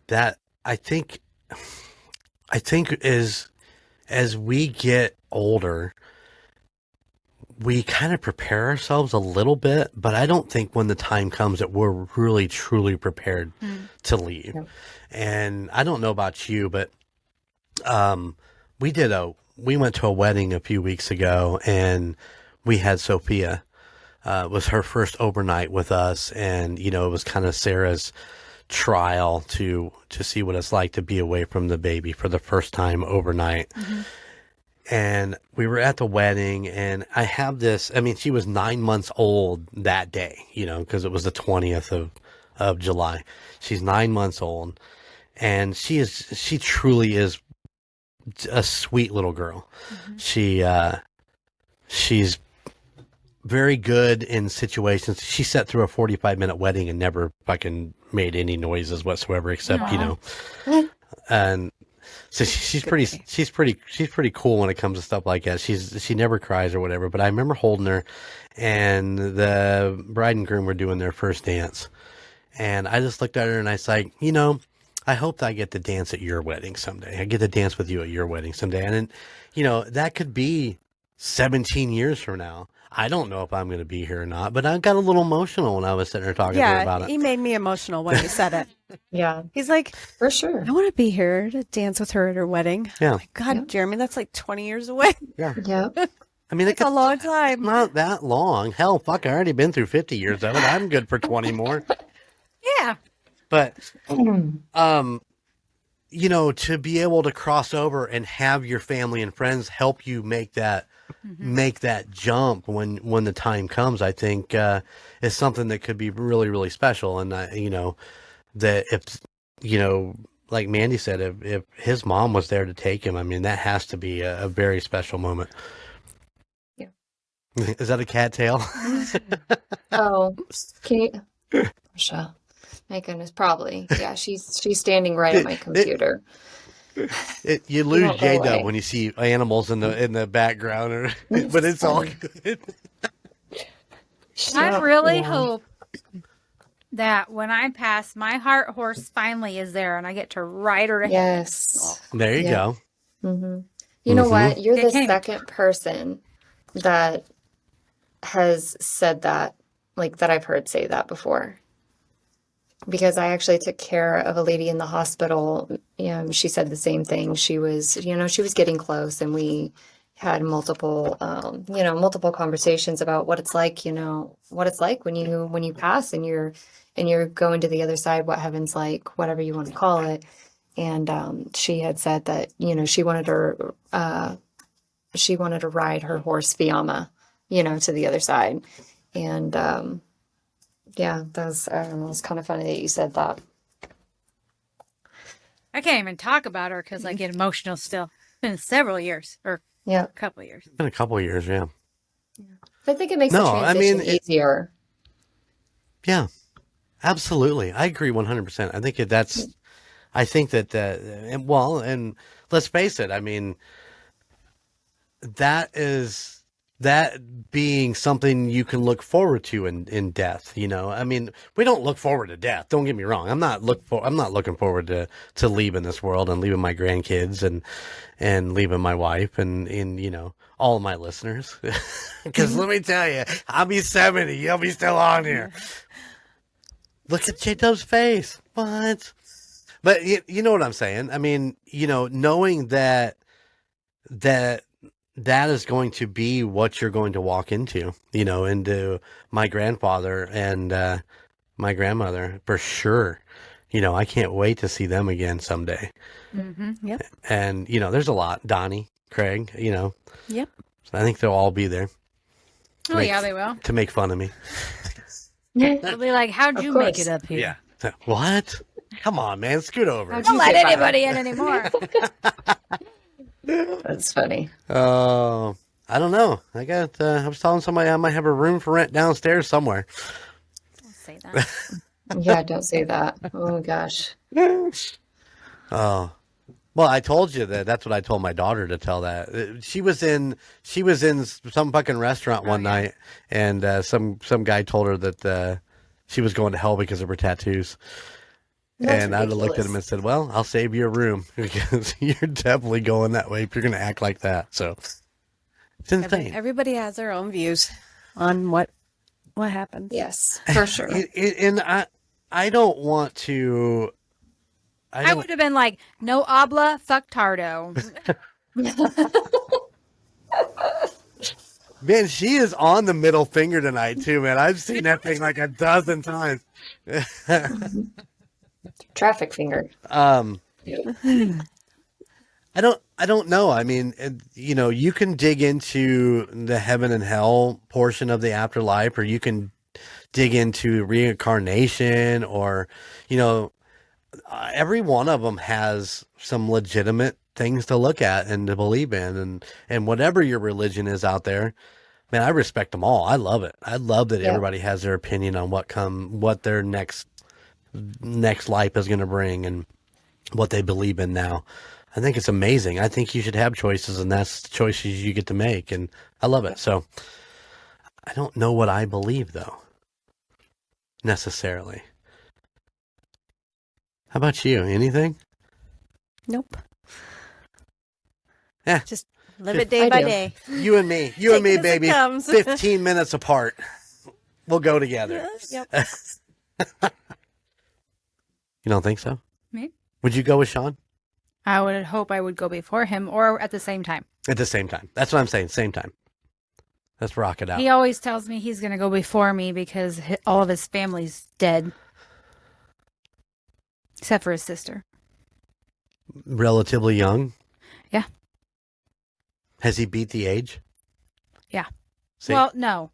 that I think as we get older, we kind of prepare ourselves a little bit, but I don't think when the time comes that we're really, truly prepared to leave. Yep. And I don't know about you, but we went to a wedding a few weeks ago, and we had Sophia. It was her first overnight with us, and, it was kind of Sarah's trial to see what it's like to be away from the baby for the first time overnight. Mm-hmm. And we were at the wedding, and I have this, she was 9 months old that day, because it was the 20th of July. She's 9 months old, and she truly is a sweet little girl. Mm-hmm. She's very good in situations. She sat through a 45-minute wedding and never fucking made any noises whatsoever, except, and so she's pretty cool when it comes to stuff like that. She never cries or whatever, but I remember holding her, and the bride and groom were doing their first dance, and I just looked at her and I was like, I hope that I get to dance at your wedding someday. I get to dance with you at your wedding someday. And then, you know, that could be 17 years from now. I don't know if I'm going to be here or not, but I got a little emotional when I was sitting there talking to her about it. He made me emotional when he said it. Yeah. He's like, for sure. I want to be here to dance with her at her wedding. Yeah. Oh my God, Jeremy, that's like 20 years away. Yeah. Yeah. I mean, it's a long time. Not that long. Hell, fuck, I already been through 50 years of it. I'm good for 20 more. Yeah. But, you know, to be able to cross over and have your family and friends help you make that jump when the time comes, I think is something that could be really, really special. And you know, that if, you know, like Mandy said, if his mom was there to take him, I mean, that has to be a very special moment. Yeah. Is that a cattail? Oh, can you, Michelle? My goodness, probably. Yeah, she's standing right at my computer. You lose J-Dub when you see animals in the background, but it's all good. I really hope that when I pass, my heart horse finally is there, and I get to ride her. Yes. There you go. Mm-hmm. You know what? You're the second person that has said that, like that I've heard say that before. Because I actually took care of a lady in the hospital. You know, she said the same thing. She was getting close, and we had multiple conversations about what it's like, when you pass and you're going to the other side, what heaven's like, whatever you want to call it. And she had said that, you know, she wanted to ride her horse Fiamma, you know, to the other side. And yeah, I don't know, it's kind of funny that you said that. I can't even talk about her because I get emotional still. It's been several years, or a couple of years. It's been a couple of years, yeah. I think it makes the transition easier. Yeah, absolutely. I agree 100%. I think and let's face it, I mean, that being something you can look forward to in death, you know. I mean, we don't look forward to death. Don't get me wrong. I'm not looking forward to leaving this world and leaving my grandkids and leaving my wife and you know, all of my listeners. Because let me tell you, I'll be 70. You'll be still on here. Look at J-Dub's face. What? But you know what I'm saying? I mean, you know, knowing that is going to be what you're going to walk into, you know, into my grandfather and my grandmother for sure. You know, I can't wait to see them again someday. Mm-hmm. Yep. And, you know, there's a lot. Donnie, Craig, you know. Yep. So I think they'll all be there. Yeah, they will. To make fun of me. They'll be like, how'd you make it up here? Yeah. So, what? Come on, man. Scoot over. Don't let anybody in anymore. That's funny. Oh, I don't know. I was telling somebody I might have a room for rent downstairs somewhere. Don't say that. Yeah, don't say that. Oh gosh. Oh, well, I told you that's what I told my daughter to tell that. She was in some fucking restaurant one night, and some guy told her that she was going to hell because of her tattoos. That's and I'd have looked at him and said, well, I'll save you a room because you're definitely going that way if you're going to act like that. So it's insane. Everybody has their own views on what happens. Yes, for sure. And I don't want to. I would have been like, no habla, fuck tardo. Man, she is on the middle finger tonight too, man. I've seen that thing like a dozen times. Traffic finger. I don't know. I mean, you know, you can dig into the heaven and hell portion of the afterlife, or you can dig into reincarnation, or, you know, every one of them has some legitimate things to look at and to believe in, and whatever your religion is out there, man, I respect them all. I love it. I love that everybody has their opinion on what their next life is going to bring and what they believe in now. I think it's amazing. I think you should have choices, and that's the choices you get to make, and I love it. So I don't know what I believe, though, necessarily. How about you? Anything? Nope. Yeah. Just live it day by day. You and me. You and me, baby. Comes. 15 minutes apart. We'll go together. Yep. You don't think so? Me? Would you go with Sean? I would hope I would go before him or at the same time. At the same time. That's what I'm saying. Same time. Let's rock it out. He always tells me he's going to go before me because all of his family's dead. Except for his sister. Relatively young? Yeah. Has he beat the age? Yeah. See? Well, no.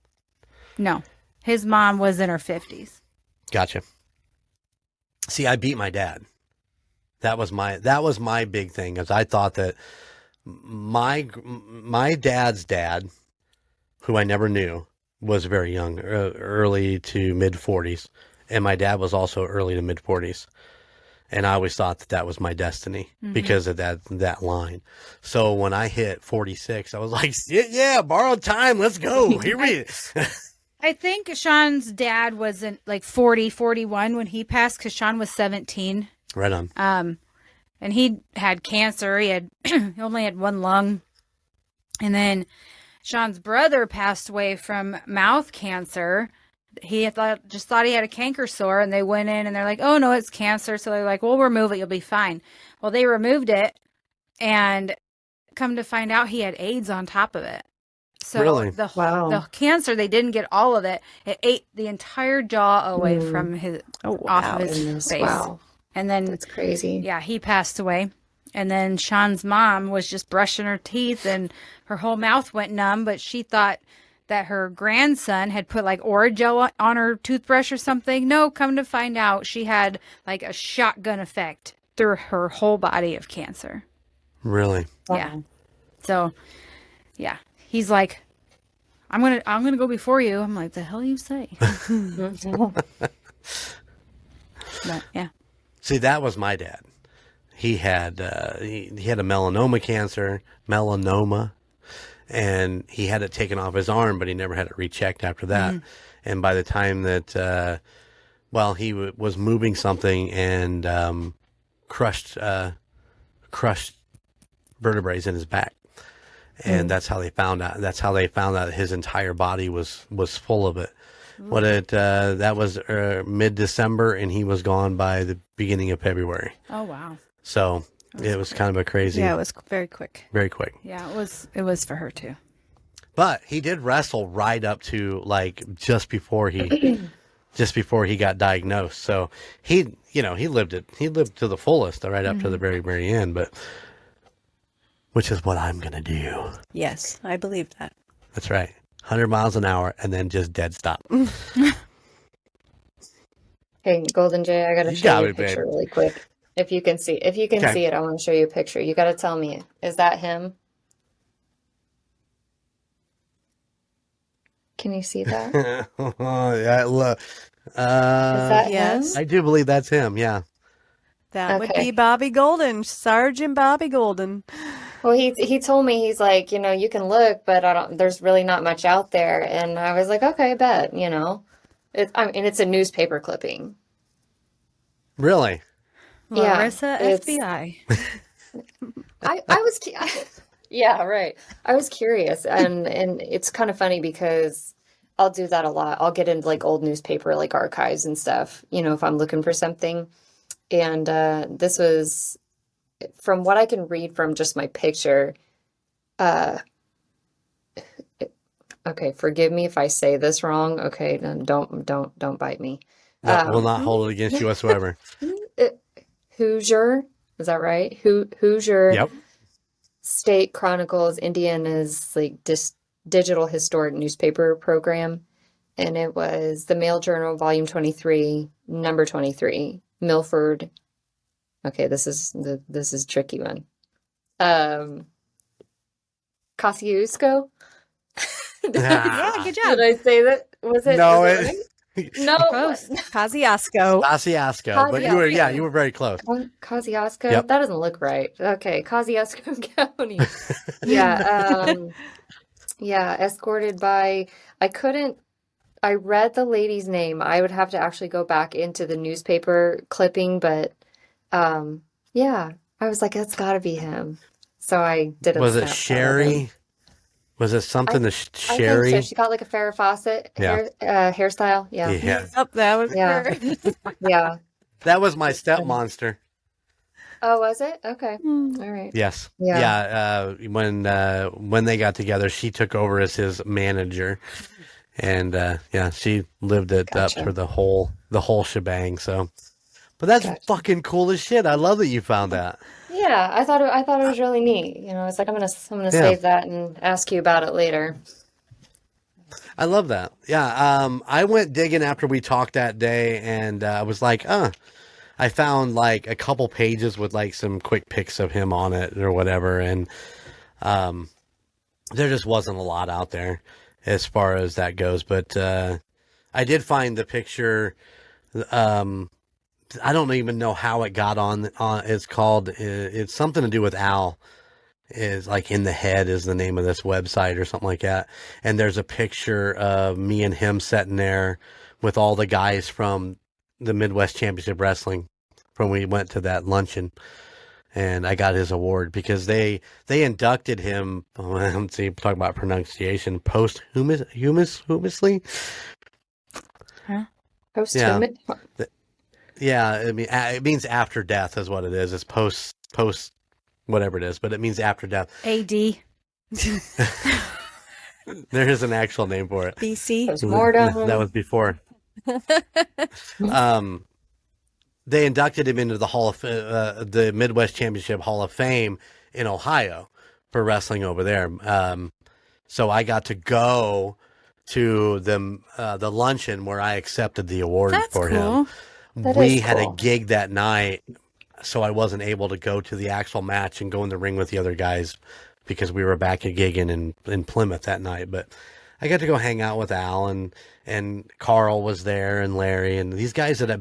No. His mom was in her 50s. Gotcha. See, I beat my dad. That was my big thing, is I thought that my dad's dad, who I never knew, was very young, early to mid 40s, and my dad was also early to mid 40s. And I always thought that was my destiny because of that line. So when I hit 46, I was like, yeah, borrowed time. Let's go. Here we I think Sean's dad was in like 40, 41 when he passed because Sean was 17. Right on. And he had cancer. He only had one lung. And then Sean's brother passed away from mouth cancer. He just thought he had a canker sore, and they went in and they're like, oh no, it's cancer. So they're like, we'll remove it. You'll be fine. Well, they removed it, and come to find out he had AIDS on top of it. So Really? The cancer, they didn't get all of it. It ate the entire jaw away from off of his face. Wow. And then That's crazy. Yeah, he passed away. And then Sean's mom was just brushing her teeth and her whole mouth went numb, but she thought that her grandson had put like Orajel on her toothbrush or something. No, come to find out she had like a shotgun effect through her whole body of cancer. Really? Yeah. So, yeah. He's like, I'm gonna go before you. I'm like, the hell you say? But yeah. See, that was my dad. He had he had a melanoma, and he had it taken off his arm, but he never had it rechecked after that. And by the time that, he was moving something and crushed vertebrae in his back, and that's how they found out. That's how they found out his entire body was full of it. That was mid-December, and he was gone by the beginning of February. Oh wow. So it was kind of a crazy. Yeah, it was very quick. Very quick. Yeah, it was for her too. But he did wrestle right up to like just before he got diagnosed. So he lived to the fullest right up to the very, very end. But which is what I'm gonna do. Yes, I believe that. That's right. 100 miles an hour and then just dead stop. Hey, Golden Jay, I gotta show you a picture really quick. If you can see it, I want to show you a picture. You gotta tell me, is that him? Can you see that? Yeah, look. Is that yes. him? I do believe that's him. Yeah. That would be Bobby Golden, Sergeant Bobby Golden. Well, he told me, he's like, you can look, but there's really not much out there. And I was like, okay, I bet, it's a newspaper clipping. Really? Larissa, FBI. I was, yeah, right. I was curious, and it's kind of funny because I'll do that a lot. I'll get into like old newspaper like archives and stuff, if I'm looking for something. And this was, from what I can read from just my picture. Okay, forgive me if I say this wrong. Okay, then don't bite me. No, we'll not hold it against you whatsoever. Hoosier, is that right? Hoosier. Yep. State Chronicles, Indiana's like digital historic newspaper program, and it was the Mail Journal, Volume 23, Number 23, Milford. Okay, this is a tricky one. Kosciuszko. Yeah, good job. Did I say that? Was it? No, was it right? No. Close. Kosciuszko. But you were very close. Kosciuszko? Yep. That doesn't look right. Okay, Kosciuszko County. Yeah. Yeah, escorted by, I read the lady's name. I would have to actually go back into the newspaper clipping, but Yeah, I was like, that's got to be him. So I did a Was it Snapchat of him. Sherry? Was it something to I think Sherry? so. She got like a Farrah Fawcett hairstyle. Yeah. Yeah. Yep, that was Yeah. her. Yeah. That was my step monster. Oh, was it? Okay. All right. Yes. Yeah. Yeah. When they got together, she took over as his manager, and she lived it up Gotcha. for the whole shebang. So, but that's Gotcha. fucking cool as shit. I love that you found that. Yeah, I thought it was really neat. You know, it's like I'm gonna save that and ask you about it later. I love that. Yeah. I went digging after we talked that day, and I was like, I found like a couple pages with like some quick pics of him on it or whatever, and there just wasn't a lot out there as far as that goes. But I did find the picture. I don't even know how it got on. It's called. It's something to do with Al. Is like in the head is the name of this website or something like that. And there's a picture of me and him sitting there with all the guys from the Midwest Championship Wrestling from when we went to that luncheon. And I got his award because they inducted him. Let's see, talk about pronunciation. Posthumously. Huh? Yeah, I mean, it means after death is what it is. It's post, whatever it is, but it means after death. AD. There is an actual name for it. BC. Postmortem. That was before. They inducted him into the the Midwest Championship Hall of Fame in Ohio for wrestling over there. So I got to go to the luncheon where I accepted the award for him. We had a gig that night, so I wasn't able to go to the actual match and go in the ring with the other guys because we were back at gigging in Plymouth that night. But I got to go hang out with Al and Carl was there and Larry and these guys that I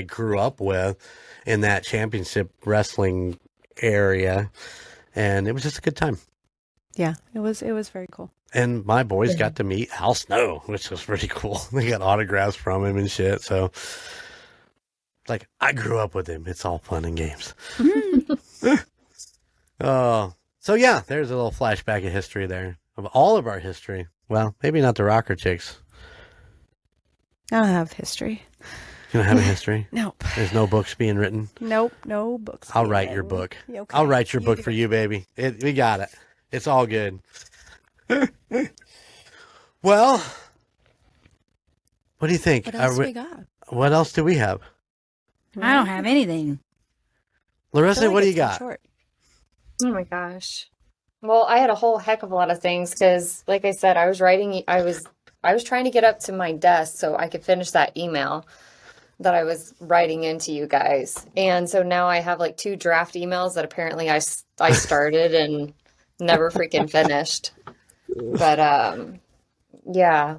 grew up with in that championship wrestling area. And it was just a good time. Yeah, it was very cool. And my boys got to meet Al Snow, which was pretty cool. They got autographs from him and shit. So like I grew up with him. It's all fun and games. Oh, so yeah, there's a little flashback of history there of all of our history. Well, maybe not the rocker chicks. I don't have history. You don't have a history? Nope. There's no books being written? Nope, no books. I'll write your book. Okay. I'll write your book for you, baby. We got it. It's all good. Well, what do you think? What else we got? What else do we have? I don't have anything. Larissa, what do you got? Oh my gosh. Well, I had a whole heck of a lot of things because, like I said, I was trying to get up to my desk so I could finish that email that I was writing into you guys. And so now I have like 2 draft emails that apparently I started and never freaking finished. But yeah.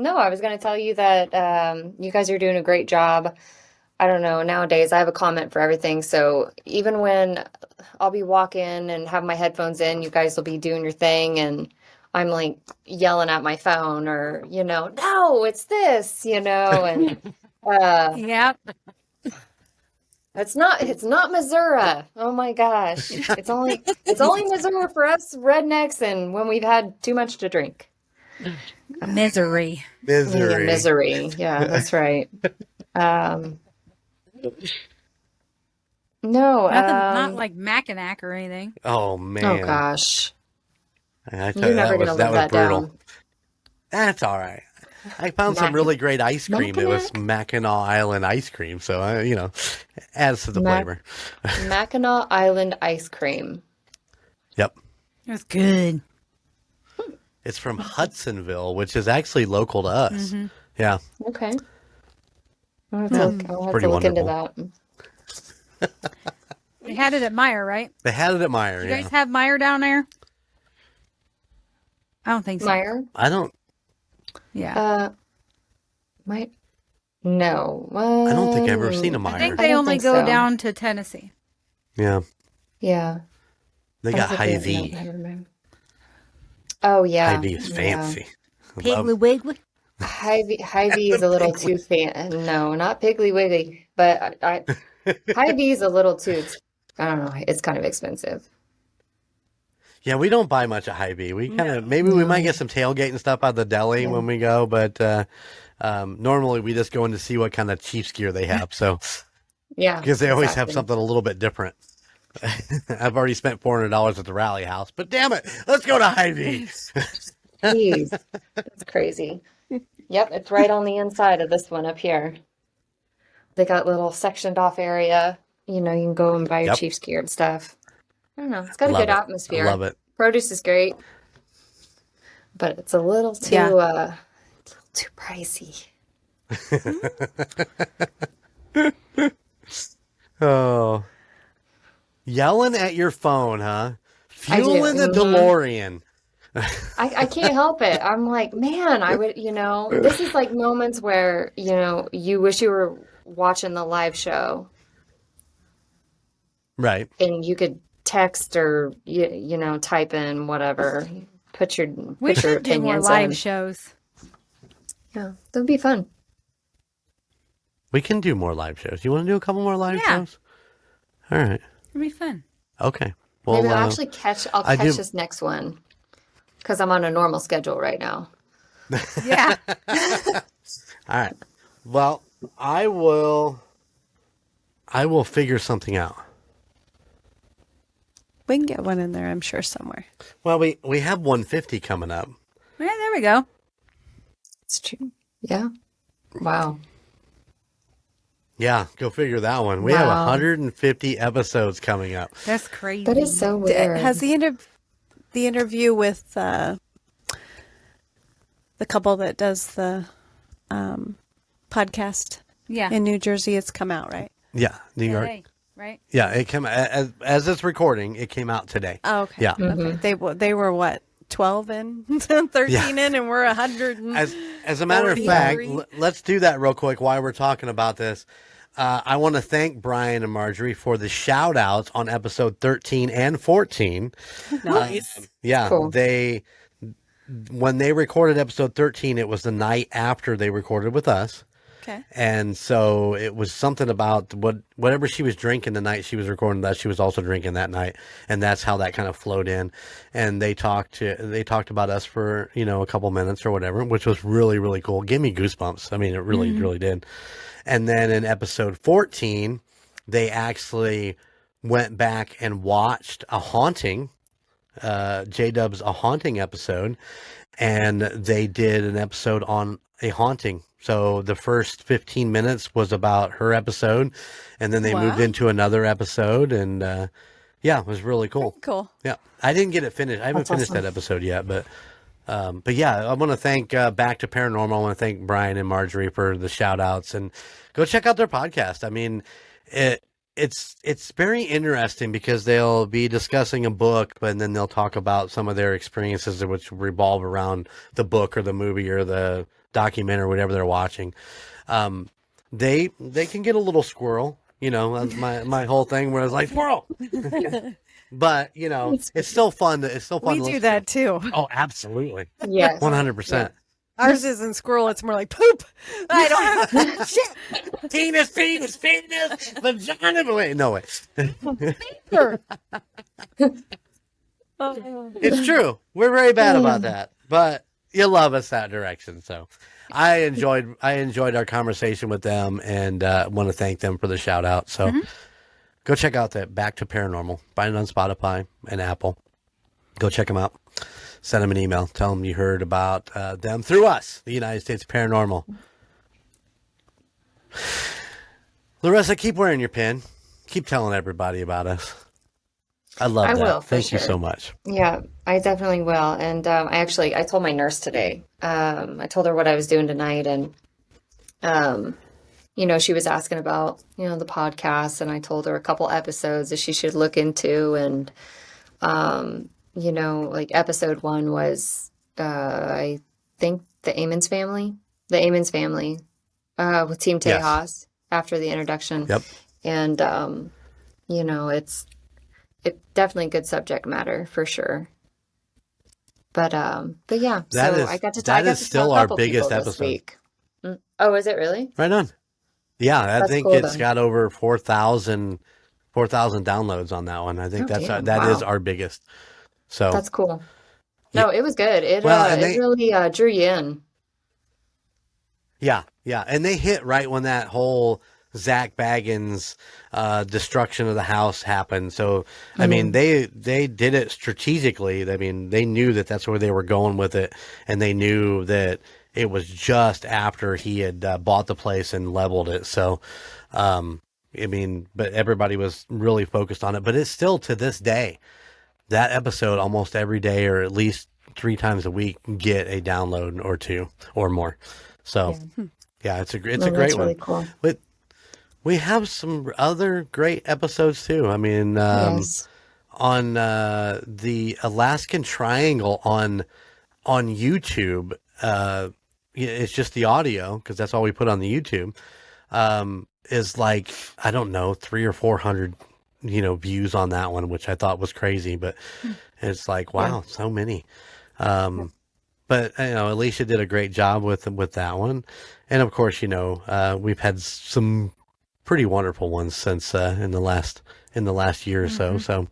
No, I was going to tell you that you guys are doing a great job. I don't know, nowadays I have a comment for everything. So even when I'll be walking and have my headphones in, you guys will be doing your thing and I'm like yelling at my phone or, no, it's this, and Yep. It's not Missouri. Oh my gosh. It's only Missouri for us rednecks and when we've had too much to drink. Misery. Yeah, misery. Yeah, that's right. No, Nothing, not like Mackinac or anything. Oh man. Oh gosh. I You're never gonna live that brutal. down. That's all right. I found some really great ice cream. It was Mackinac Island ice cream, so adds to the flavor. Mackinac Island ice cream. Yep. It was good. It's from Hudsonville, which is actually local to us. Mm-hmm. Yeah. Okay. I'll have to look into that. They had it at Meyer, right? They had it at Meyer. You guys have Meyer down there? I don't think so. Meyer? I don't. Yeah. No. I don't think I've ever seen a Meyer. I think they only go down to Tennessee. Yeah. Yeah. They got Hy-Vee. Oh yeah. Hy-Vee is fancy. Piggly Wiggly. Hy-Vee is a little too fan. No, not Piggly Wiggly, but Hy-Vee is a little too. I don't know. It's kind of expensive. Yeah, we don't buy much at Hy-Vee. We kind of maybe we might get some tailgate and stuff out of the deli when we go, but normally we just go in to see what kind of Chiefs gear they have. So yeah, because they always have something a little bit different. I've already spent $400 at the Rally House, but damn it, let's go to Hy-Vee. Jeez, that's crazy. Yep, it's right on the inside of this one up here. They got little sectioned off area. You know, you can go and buy your Chiefs gear and stuff. I don't know. It's got a good atmosphere. I love it. Produce is great, but it's a little too too pricey. Oh, yelling at your phone, huh? Fueling the DeLorean. I can't help it. I'm like, man, I would, this is like moments where, you wish you were watching the live show. Right. And you could text or, type in whatever. We should do more live in. shows. Yeah, that would be fun. We can do more live shows. You want to do a couple more live shows? All right. It'd be fun. Okay. Well, maybe I'll actually catch this next one because I'm on a normal schedule right now. Yeah. All right. Well, I will figure something out. We can get one in there, I'm sure, somewhere. Well, we have 150 coming up. Yeah, there we go. It's true. Yeah. Wow. Yeah, go figure that one. We have 150 episodes coming up. That's crazy. That is so weird. Has the interview with the couple that does the podcast in New Jersey, it's come out, right? Yeah, New York. Today, right? Yeah, it came as it's recording. It came out today. Oh, okay. Yeah. Okay. They were what? 12 in, 13 in, and we're 100. As a matter of fact, let's do that real quick while we're talking about this. I want to thank Brian and Marjorie for the shout outs on episode 13 and 14. Nice. Cool. When they recorded episode 13, it was the night after they recorded with us. Okay. And so it was something about whatever she was drinking the night she was recording that, she was also drinking that night, and that's how that kind of flowed in. And they talked about us for a couple minutes or whatever, which was really, really cool. Gave me goosebumps. I mean, it really, really did. And then in episode 14, they actually went back and watched a haunting, J-Dub's A Haunting episode, and they did an episode on a haunting. So the first 15 minutes was about her episode, and then they moved into another episode, and it was really cool. Very cool. Yeah, I didn't get it finished. I haven't finished that episode yet, but yeah, I want to thank Back to Paranormal. I want to thank Brian and Marjorie for the shout outs, and go check out their podcast. I mean, it's very interesting because they'll be discussing a book, and then they'll talk about some of their experiences which revolve around the book or the movie or the documentary or whatever they're watching. They can get a little squirrel, my whole thing where I was like, squirrel. But it's still fun. We do that too. Oh, absolutely. Yes. 100%. Ours isn't squirrel. It's more like poop. I don't have shit. Penis, vagina. Wait, no way. It's true. We're very bad about that, but you love us that direction. So I enjoyed our conversation with them, and want to thank them for the shout out. So go check out that Back to Paranormal. Find it on Spotify and Apple. Go check them out. Send them an email. Tell them you heard about them through us, the United States Paranormal. Larissa, keep wearing your pin. Keep telling everybody about us. I love that. Will, Thank you so much. Yeah, I definitely will. And I told my nurse today. I told her what I was doing tonight, and she was asking about the podcast, and I told her a couple episodes that she should look into, and like episode 1 was I think the Amon's family with Team Tejas after the introduction. Yep. And it's definitely good subject matter for sure. But yeah, I got to that is still our biggest episode. Week. Oh, is it really? Right on. Yeah, I think cool, it's got over 4,000 downloads on that one. I think that is our biggest. So that's cool. No, it was good. It really drew you in. Yeah, and they hit right when that whole Zach Baggins destruction of the house happened. So I mean, they did it strategically. I mean, they knew that that's where they were going with it, and they knew that it was just after he had bought the place and leveled it. So, I mean, but everybody was really focused on it. But it's still, to this day, that episode almost every day, or at least 3 times a week, get a download or 2 or more. So, yeah, it's a great one. Really cool. But we have some other great episodes too. I mean, on the Alaskan Triangle on YouTube. It's just the audio, because that's all we put on the YouTube, is like, I don't know, 300 or 400, views on that one, which I thought was crazy, but it's like, wow, so many. But Alicia did a great job with that one. And of course, we've had some pretty wonderful ones since, in the last year or so. So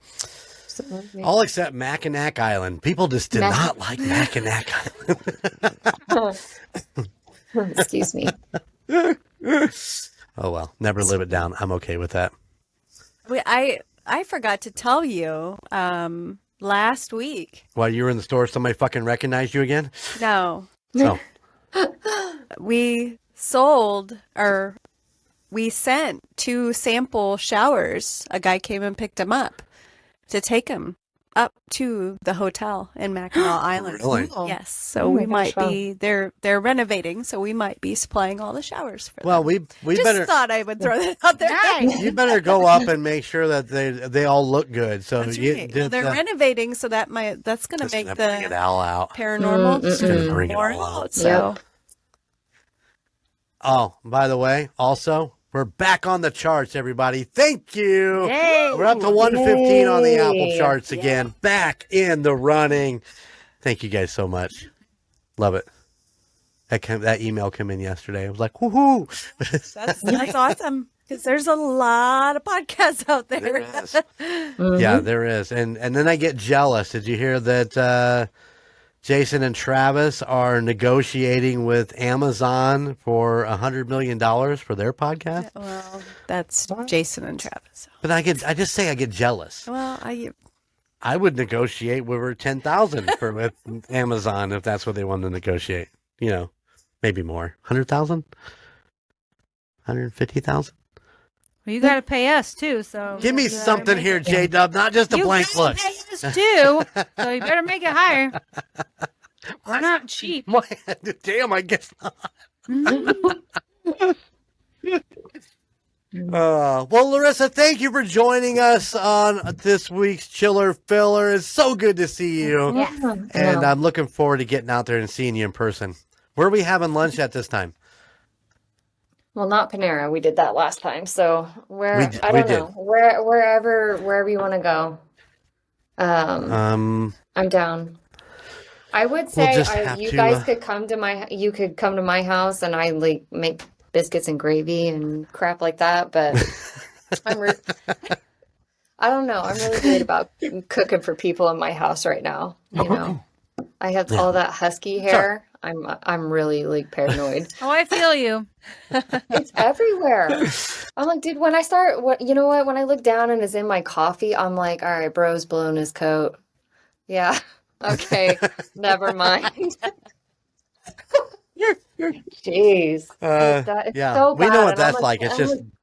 all except Mackinac Island. People just did not like Mackinac Island. Excuse me. Oh, well, never live it down. I'm okay with that. I forgot to tell you, last week. While you were in the store, somebody fucking recognized you again? No. No. We sent 2 sample showers. A guy came and picked them up to take them up to the hotel in Mackinac Island. Really? Yes. So we might be, they're renovating, so we might be supplying all the showers for them. Well, we just better thought I would throw that out there. You better go up and make sure that they all look good. So That's right. Well, they're renovating, so that's going to make bring it all out. Paranormal It's going to bring it more all out. So. Oh, by the way, also, we're back on the charts, everybody. Thank you. Yay. We're up to 115 on the Apple charts again. Back in the running. Thank you guys so much. Love it. That email came in yesterday. I was like, woohoo. That's awesome. Because there's a lot of podcasts out there. There is. Yeah, there is. And then I get jealous. Did you hear that Jason and Travis are negotiating with Amazon for $100 million for their podcast? Well, that's Jason and Travis. But I just say I get jealous. Well, I would negotiate with $10,000 with Amazon if that's what they wanted to negotiate. Maybe more. 100,000? 150,000? Well, you got to pay us too, so give me something here, J-Dub, not just a blank look. You pay us too, so you better make it higher. We're not cheap. Damn, I guess not. Well, Larissa, thank you for joining us on this week's Chiller Filler. It's so good to see you. Yeah. And I'm looking forward to getting out there and seeing you in person. Where are we having lunch at this time? Well, not Panera. We did that last time. So I don't know. Wherever you want to go. I'm down. I would say you guys could come to my house and I make biscuits and gravy and crap like that, but I don't know. I'm really good about cooking for people in my house right now. I have all that husky hair. Sure. I'm really paranoid. Oh, I feel you. It's everywhere. I'm like, dude, when I look down and it's in my coffee, I'm like, all right, bro's blown his coat. Yeah. Okay. Never mind. Jeez. It's so bad. We know what that's like.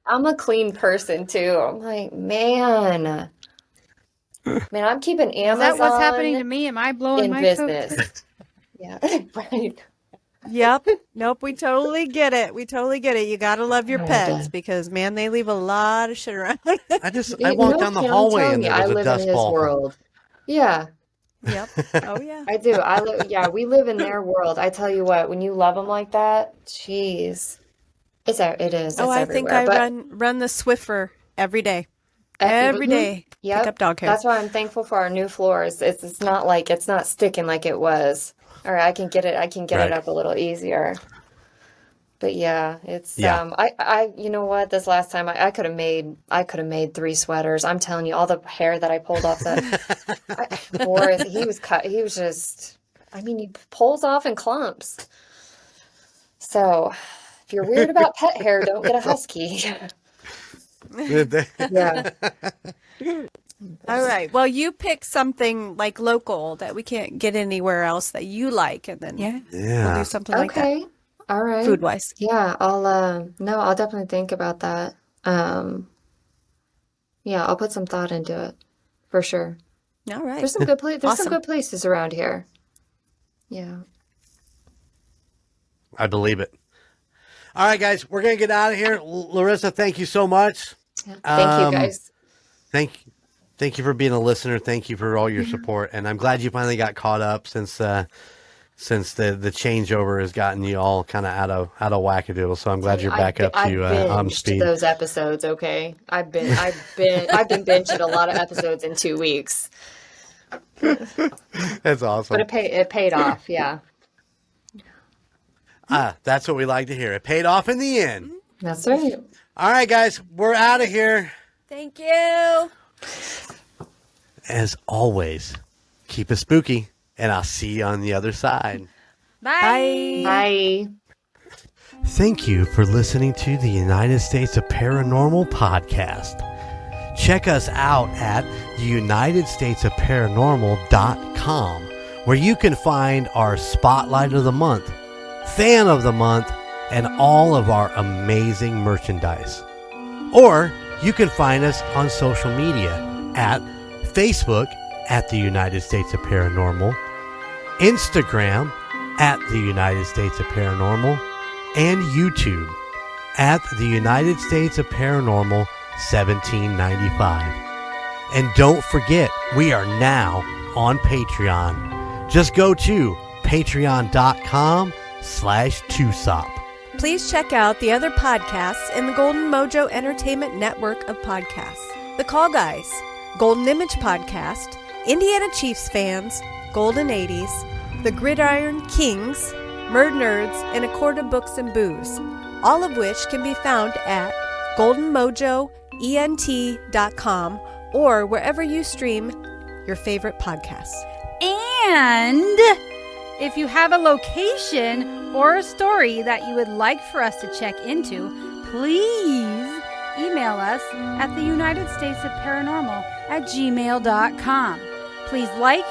I'm a clean person too. I'm like, man, I'm keeping Amazon. Is that what's happening to me? Am I blowing my business? coat? Yeah, right. Yep. Nope. We totally get it. You got to love your pets because, man, they leave a lot of shit around. I walked down the hallway and there was a dust ball. World. Yeah. Yep. Oh, yeah. I do. We live in their world. I tell you what, when you love them like that, jeez. It is. It's I everywhere. think I run the Swiffer every day. Every day. Yep. Pick up dog hair. That's why I'm thankful for our new floors. It's not like it's not sticking like it was. Or I can get it up a little easier. But yeah, it's I you know what, this last time I could have made 3 sweaters. I'm telling you, all the hair that I pulled off Boris, he was just, I mean, he pulls off in clumps. So if you're weird about pet hair, don't get a husky. Yeah. All right. Well, you pick something like local that we can't get anywhere else that you like, and then we'll do something like that. Okay. All right. Food wise. Yeah, I'll definitely think about that. Yeah, I'll put some thought into it for sure. All right. There's some good places around here. Yeah. I believe it. All right, guys, we're going to get out of here. Larissa, thank you so much. Yeah. Thank you, guys. Thank you for being a listener. Thank you for all your support. And I'm glad you finally got caught up since the changeover has gotten you all kind of out of wackadoodle. So I'm glad you're back up to on speed. Those episodes, okay? I've been binging a lot of episodes in 2 weeks. That's awesome. But it paid off, yeah. That's what we like to hear. It paid off in the end. That's right. All right, guys, we're out of here. Thank you. As always, keep it spooky, and I'll see you on the other side. Bye. Bye. Thank you for listening to the United States of Paranormal podcast. Check us out at theunitedstatesofparanormal.com, where you can find our Spotlight of the Month, Fan of the Month, and all of our amazing merchandise. Or you can find us on social media at Facebook at the United States of Paranormal, Instagram at the United States of Paranormal, and YouTube at the United States of Paranormal 1795. And don't forget, we are now on Patreon. Just go to patreon.com/TUSOP. Please check out the other podcasts in the Golden Mojo Entertainment Network of podcasts. The Call Guys, Golden Image Podcast, Indiana Chiefs Fans, Golden 80s, The Gridiron Kings, Murd Nerds, and A Quart of Books and Booze, all of which can be found at goldenmojoent.com or wherever you stream your favorite podcasts. And if you have a location or a story that you would like for us to check into, please email us at theunitedstatesofparanormal@gmail.com. Please like,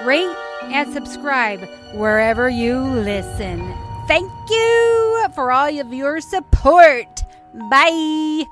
rate, and subscribe wherever you listen. Thank you for all of your support. Bye.